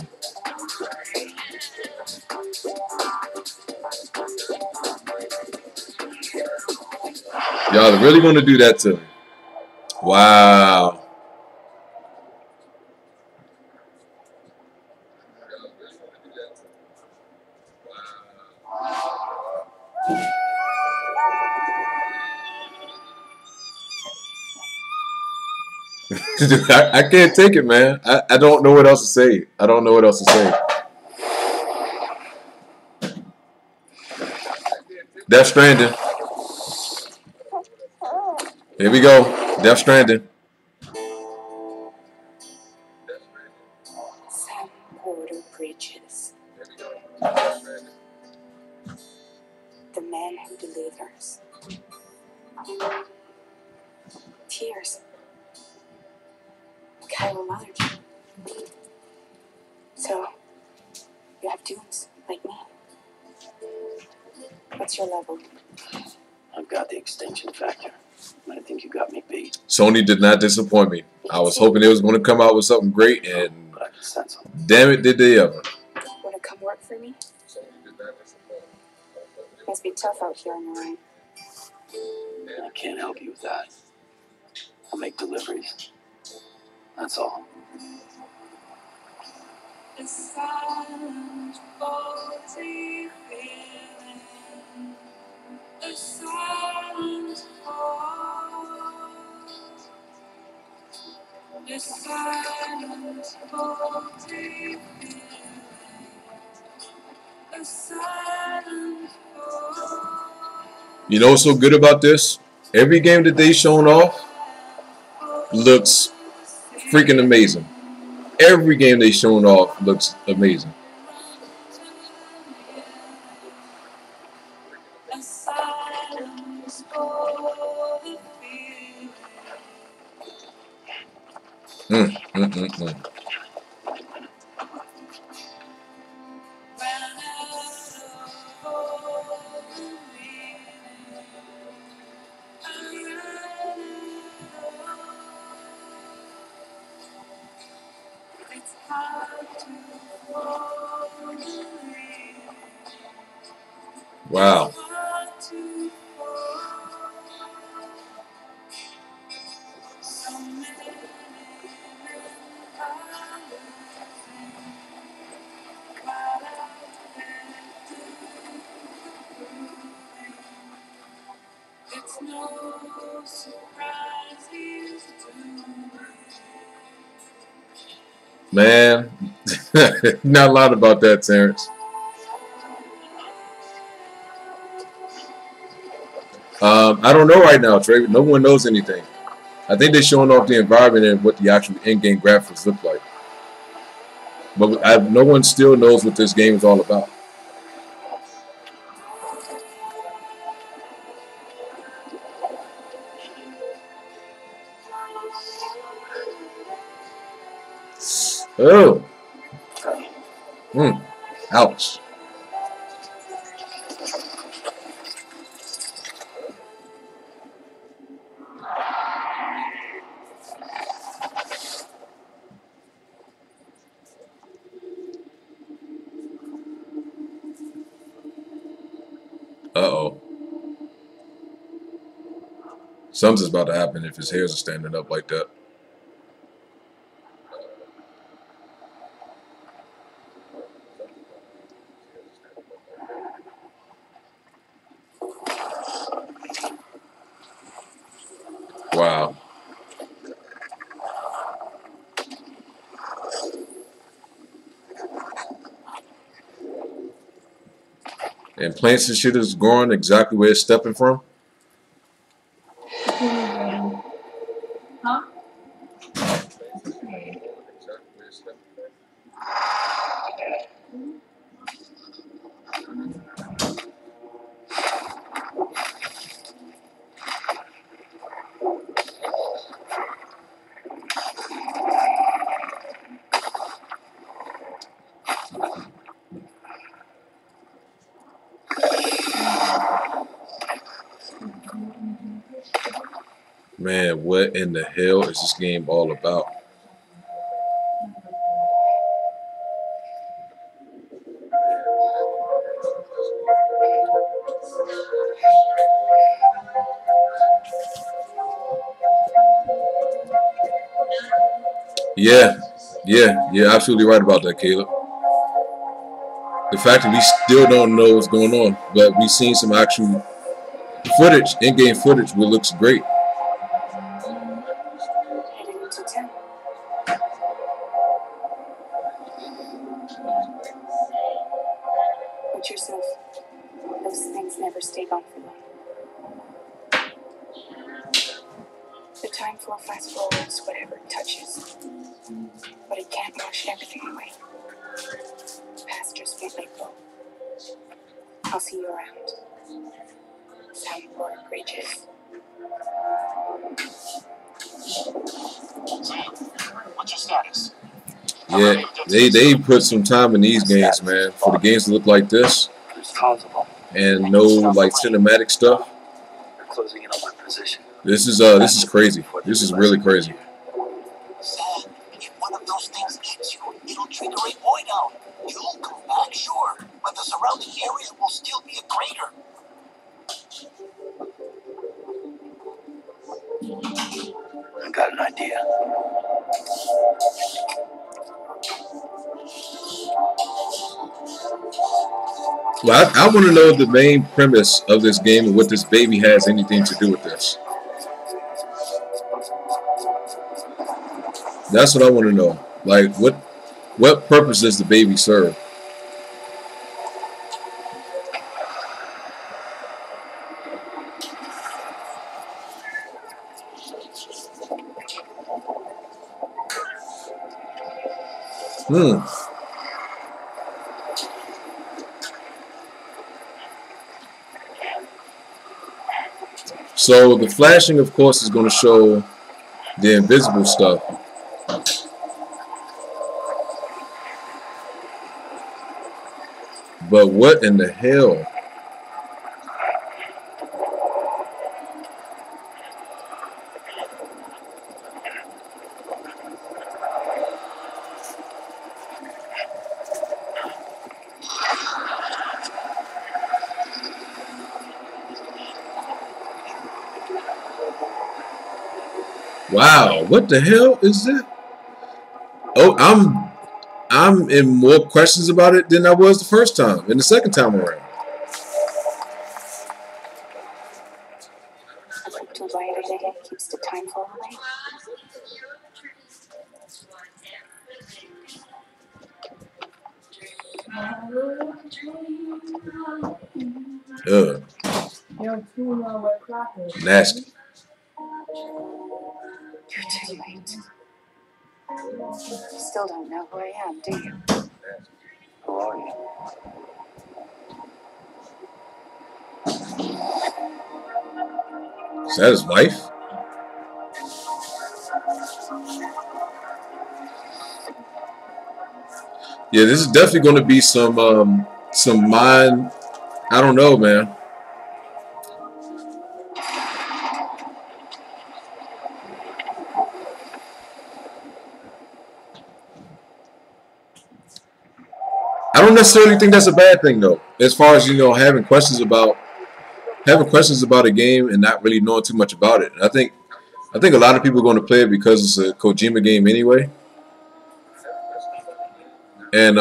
Y'all are really gonna do that to me? Wow. I can't take it, man. I don't know what else to say. I don't know what else to say. Death Stranding. Here we go. Death Stranding. Sam Porter Bridges. The man who delivers. Tears. Chirology. So, you have dunes like me. What's your level? I've got the extinction factor. I think you got me beat. Sony did not disappoint me. I was hoping they was going to come out with something great, and damn it, did they ever. Want to come work for me? Must be tough out here on the rain. I can't help you with that. I'll make deliveries. That's all. The silent fuzzy feeling. The silent pause. The silent fuzzy feeling. The silent pause. You know what's so good about this? Every game that they shown off looks freaking amazing. Every game they shown off looks amazing. Wow. It's no surprise he's doing. Man, not a lot about that, Terrence. I don't know right now, Trey. No one knows anything. I think they're showing off the environment and what the actual in-game graphics look like. But no one still knows what this game is all about. Oh. Ouch. Uh-oh. Something's about to happen if his hairs are standing up like that. Wow. And plants and shit is growing exactly where it's stepping from. Huh? Man, what in the hell is this game all about? Yeah, you're absolutely right about that, Caleb. The fact that we still don't know what's going on, but we've seen some actual footage, in-game footage, which looks great. Heading into town. Watch yourself. Those things never stay gone for long. The time flow fast forwards whatever it touches, but it can't wash everything away. Past just won't let go. I'll see you around. Soundboard bridges. What's your status? Yeah, they put some time in these games, man, for the games to look like this, and no like cinematic stuff. They're closing in on my position. This is crazy. This is really crazy. Sam, if one of those things hits you, it'll trigger a void out. You'll come back, sure, but the surrounding area will still be a crater. I got an idea. Well, I want to know the main premise of this game and what this baby has anything to do with this. That's what I want to know. Like, what purpose does the baby serve? So the flashing, of course, is going to show the invisible stuff. But what in the hell? Wow, what the hell is that? Oh, I'm in more questions about it than I was the first time and the second time around. A quick to buy every day keeps the time flow away. Ugh. Nasty. You're too late. You still don't know who I am, do you? Who are you? Is that his wife? Yeah, this is definitely going to be some mind. I don't know, man. I don't necessarily think that's a bad thing, though. As far as, you know, having questions about a game and not really knowing too much about it. And I think a lot of people are going to play it because it's a Kojima game anyway. And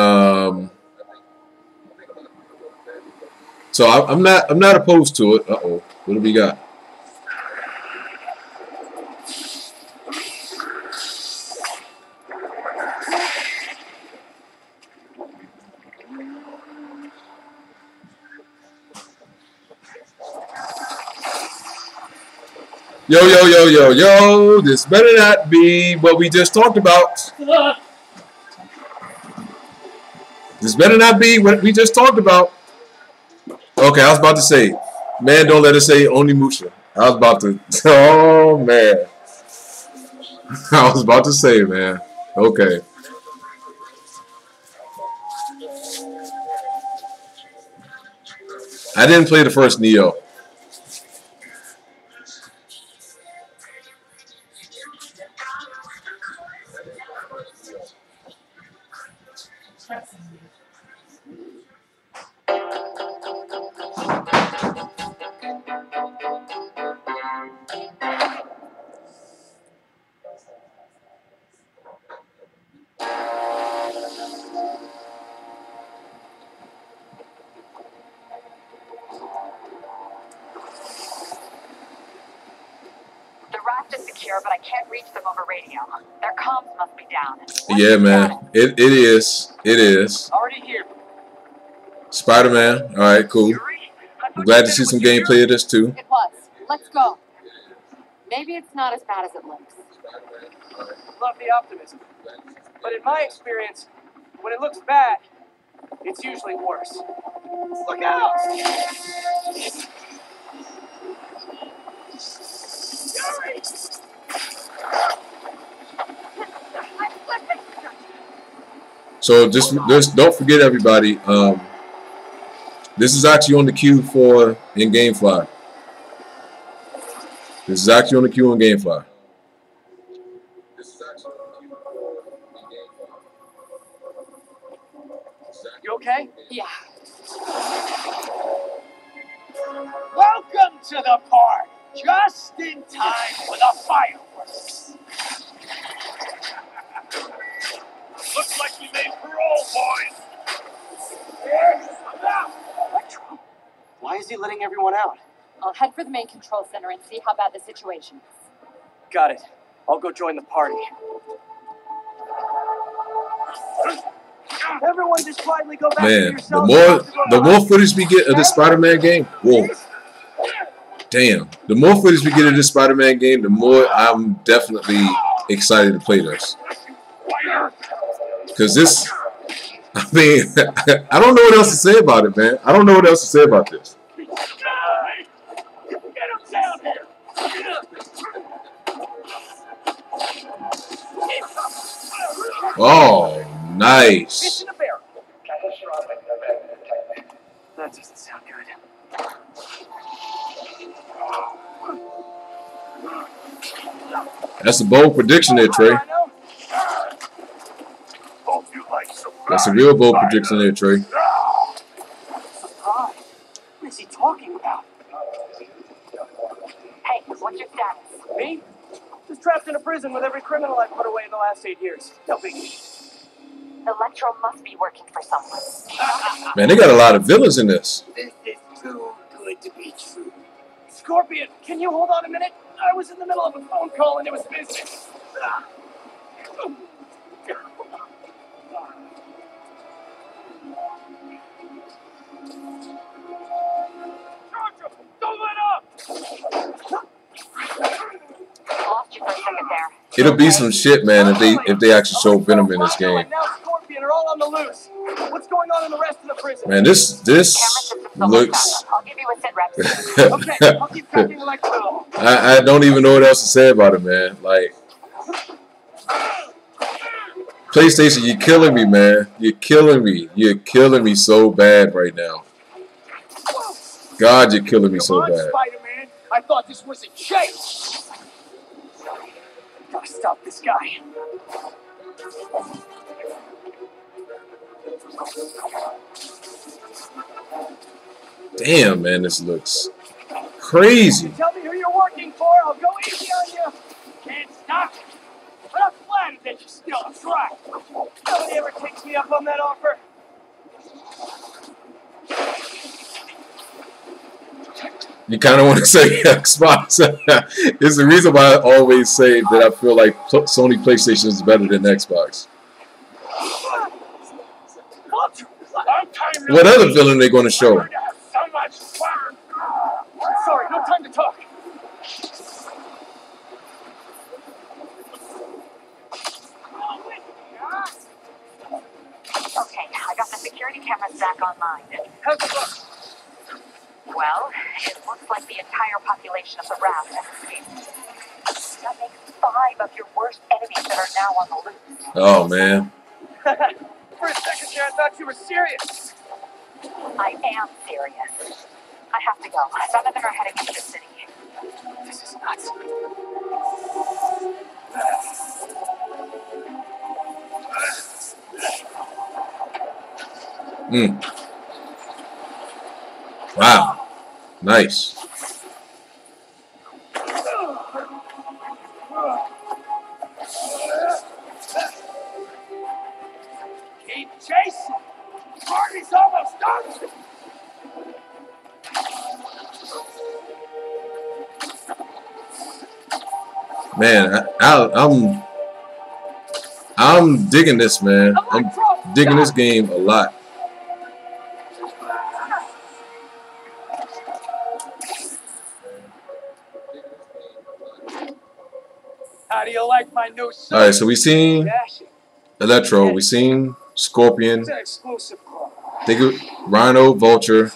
so I'm not opposed to it. Uh-oh. What do we got? Yo, this better not be what we just talked about. This better not be what we just talked about. Okay, I was about to say, man, don't let us say Onimusha. I was about to, oh man. I was about to say, man. Okay. I didn't play the first Neo. raft is secure, but I can't reach them over radio. Their comms must be down. Yeah, man. It is. It is. Already here. Spider-Man. All right, cool. I'm glad to see some gameplay of this too. It was. Let's go. Maybe it's not as bad as it looks. Love the optimism. But in my experience, when it looks bad, it's usually worse. Look out! Yuri! So just don't forget, everybody. This is actually on the queue for in GameFly. This is actually on the queue in GameFly. You okay? Yeah. Welcome to the party. Just in time for the fireworks. Looks like we made parole, boys. Electro, why is he letting everyone out? I'll head for the main control center and see how bad the situation is. Got it. I'll go join the party. Everyone just quietly go back to Man, yourselves. the more footage we get of this Spider-Man game, whoa. Damn. The more footage we get of this Spider-Man game, the more I'm definitely excited to play this. Because this, I mean, I don't know what else to say about it, man. I don't know what else to say about this. Oh, nice. That doesn't sound good. That's a bold prediction there, Trey. That's a real bold prediction there, Trey. What is he talking about? Hey, what's your status? Me? Just trapped in a prison with every criminal I put away in the last 8 years. No biggie. Electro must be working for someone. Man, they got a lot of villains in this. This is too good to be true. Scorpion, can you hold on a minute? I was in the middle of a phone call and it was business. Don't let up! Lost you for a second there. It'll be some shit, man, if they actually show Venom in this game. Now Scorpion are all on the loose. What's going on in the rest of the prison? Man, this looks. I'll give you a sit rep. Okay, I'll keep tracking Electro. I don't even know what else to say about it, man. Like, PlayStation, you're killing me, man. You're killing me. You're killing me so bad right now. God, you're killing me so bad. Spider-Man, I thought this was a chase. Gotta stop this guy. Damn, man, this looks crazy. Tell me who you're working for, I'll go easy on you. Can't stop it. But I'm flattered that you still try. Nobody ever takes me up on that offer. You kind of want to say Xbox. It's the reason why I always say that I feel like Sony PlayStation is better than Xbox. What other villain are they going to show? Sorry, no time to talk. Okay, I got the security cameras back online. How's it look? Well, it looks like the entire population of the raft has escaped. That makes 5 of your worst enemies that are now on the loose. Oh, man. For a second there, I thought you were serious. I am serious. I have to go. Some of them are heading into the city. This is nuts. Wow. Nice. Keep chasing. Party's almost done. Man, I'm digging this, man. I'm digging this game a lot. How do you like my new suit? All right, so we seen Electro, we seen Scorpion, It's an exclusive club. think of Rhino, Vulture.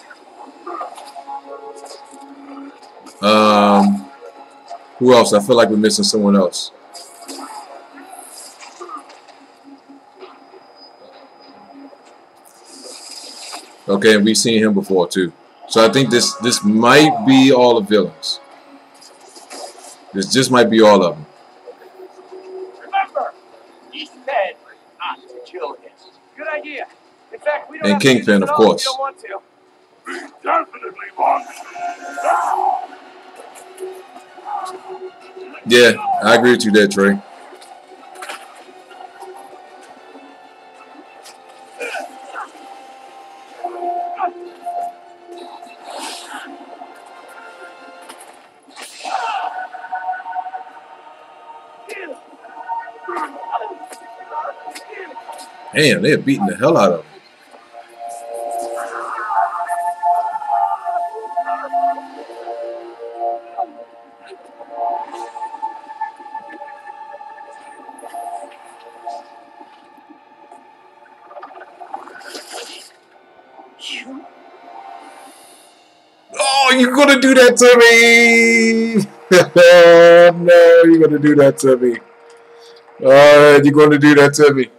Who else? I feel like we're missing someone else. Okay, we've seen him before too. So I think this might be all the villains. This just might be all of them. Remember, he said not to kill him. Good idea. In fact, we don't And have to Kingpin, use it of all course. if you don't want to. We definitely want. Yeah, I agree with you there, Trey. Damn, they're beating the hell out of him. Oh, you're gonna do that to me! Oh, no, you're gonna do that to me. Alright, you're gonna do that to me.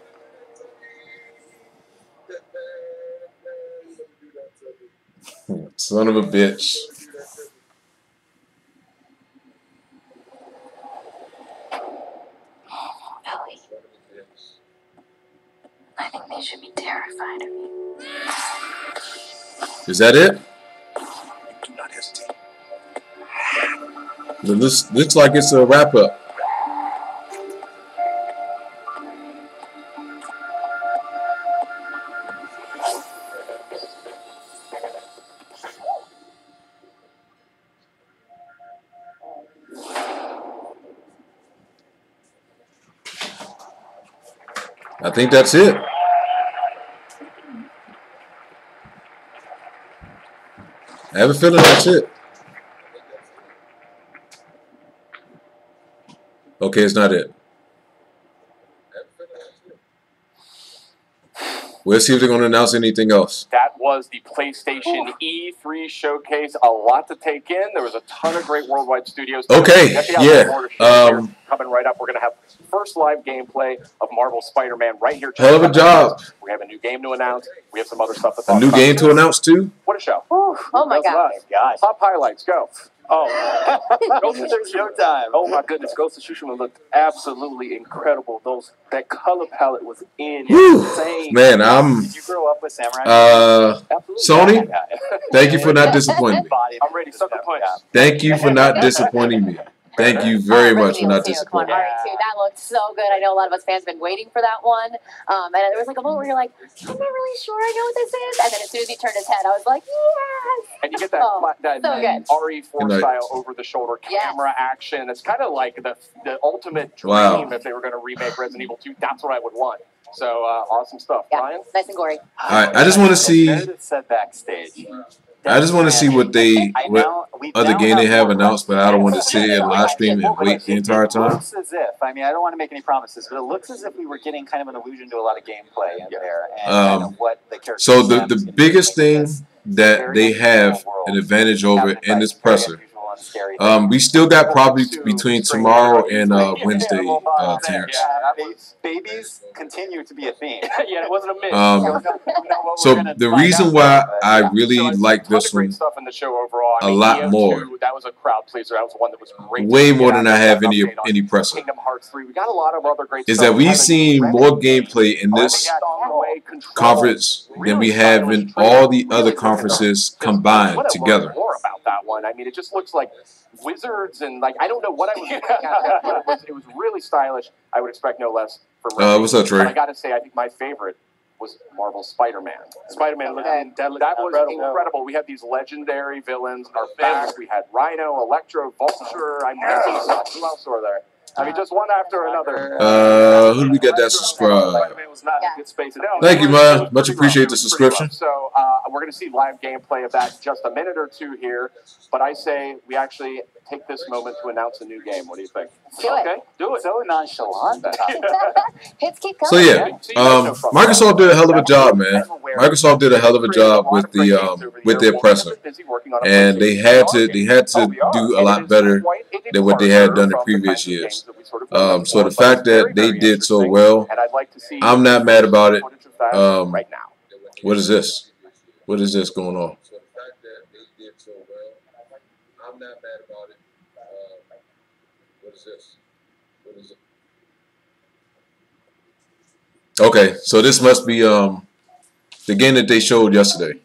Son of a bitch. Ellie. I think they should be terrified of you. Is that it? Do not hesitate. This looks like it's a wrap up. I think that's it. I have a feeling that's it. Okay, it's not it. We'll see if they're going to announce anything else. That was the PlayStation E3 showcase. A lot to take in. There was a ton of great worldwide studios. Okay, yeah. Coming right up, we're going to have first live gameplay of Marvel Spider-Man right here. Hell of a job. We have a new game to announce. We have some other stuff to talk A about. new game to announce too? What a show. Oh my god. Top highlights, go. Oh, Ghost of Showtime. Oh my goodness, Ghost of Tsushima looked absolutely incredible. That color palette was insane. Man, Did you grow up with Samurai? Sony, thank you for not disappointing me. I'm ready, sucker punch. Thank you for not disappointing me. Thank you very much for not disappointing me. Too. That looked so good. I know a lot of us fans have been waiting for that one. And there was like a moment where you're like, I'm not really sure I know what this is. And then as soon as he turned his head, I was like, yes! And you get that so good. RE4 style over-the-shoulder camera action. It's kind of like the ultimate dream if they were going to remake Resident Evil 2. That's what I would want. So awesome stuff. Yeah, Ryan? nice and gory. All right, I just want to see. Said backstage. I just want to see what other game they have announced, but I don't want to sit in live stream and wait the entire It time. looks as if, I mean, I don't want to make any promises, but it looks as if we were getting kind of an allusion to a lot of gameplay in there and kind of what the characters. So the biggest thing that they have an advantage over in this presser, we still got probably between tomorrow and Wednesday, Terrence. Babies continue to be a theme. Yeah, it wasn't a myth. So the reason why I really like this one a lot more, that was a crowd pleaser. That was one that was great. way more than I have any presser, Kingdom Hearts 3. We got a lot of other great is stuff. that we've seen more gameplay in this conference than we have in all the other conferences combined together. More about that one. I mean, it just looks like wizards and like I don't know what I was looking at, but it was really stylish. I would expect no less from. What's up, Trey? But I got to say, I think my favorite was Marvel Spider-Man. Spider-Man looked that was incredible. We had these legendary villains. Our back. We had Rhino, Electro, Vulture. I mean, who else were there? I mean, just one after another. Who do we got that subscribe? Thank you, man. Much appreciate the subscription. So we're going to see live gameplay of that in just a minute or two here. But I say we actually take this moment to announce a new game. What do you think? Do it. Okay, do it. So nonchalant. Hits keep coming. So yeah, Microsoft did a hell of a job, man. Microsoft did a hell of a job with their presser, and they had to do a lot better than what they had done in previous years. So the fact that they did so well, I'm not mad about it. What is this? What is this going on? I'm not mad about it. What is this? What is it? Okay, so this must be the game that they showed yesterday.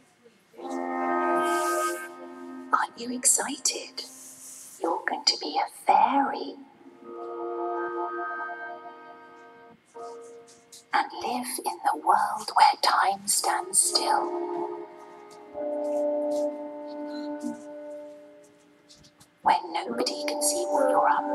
Aren't you excited? You're going to be a fairy. And live in the world where time stands still.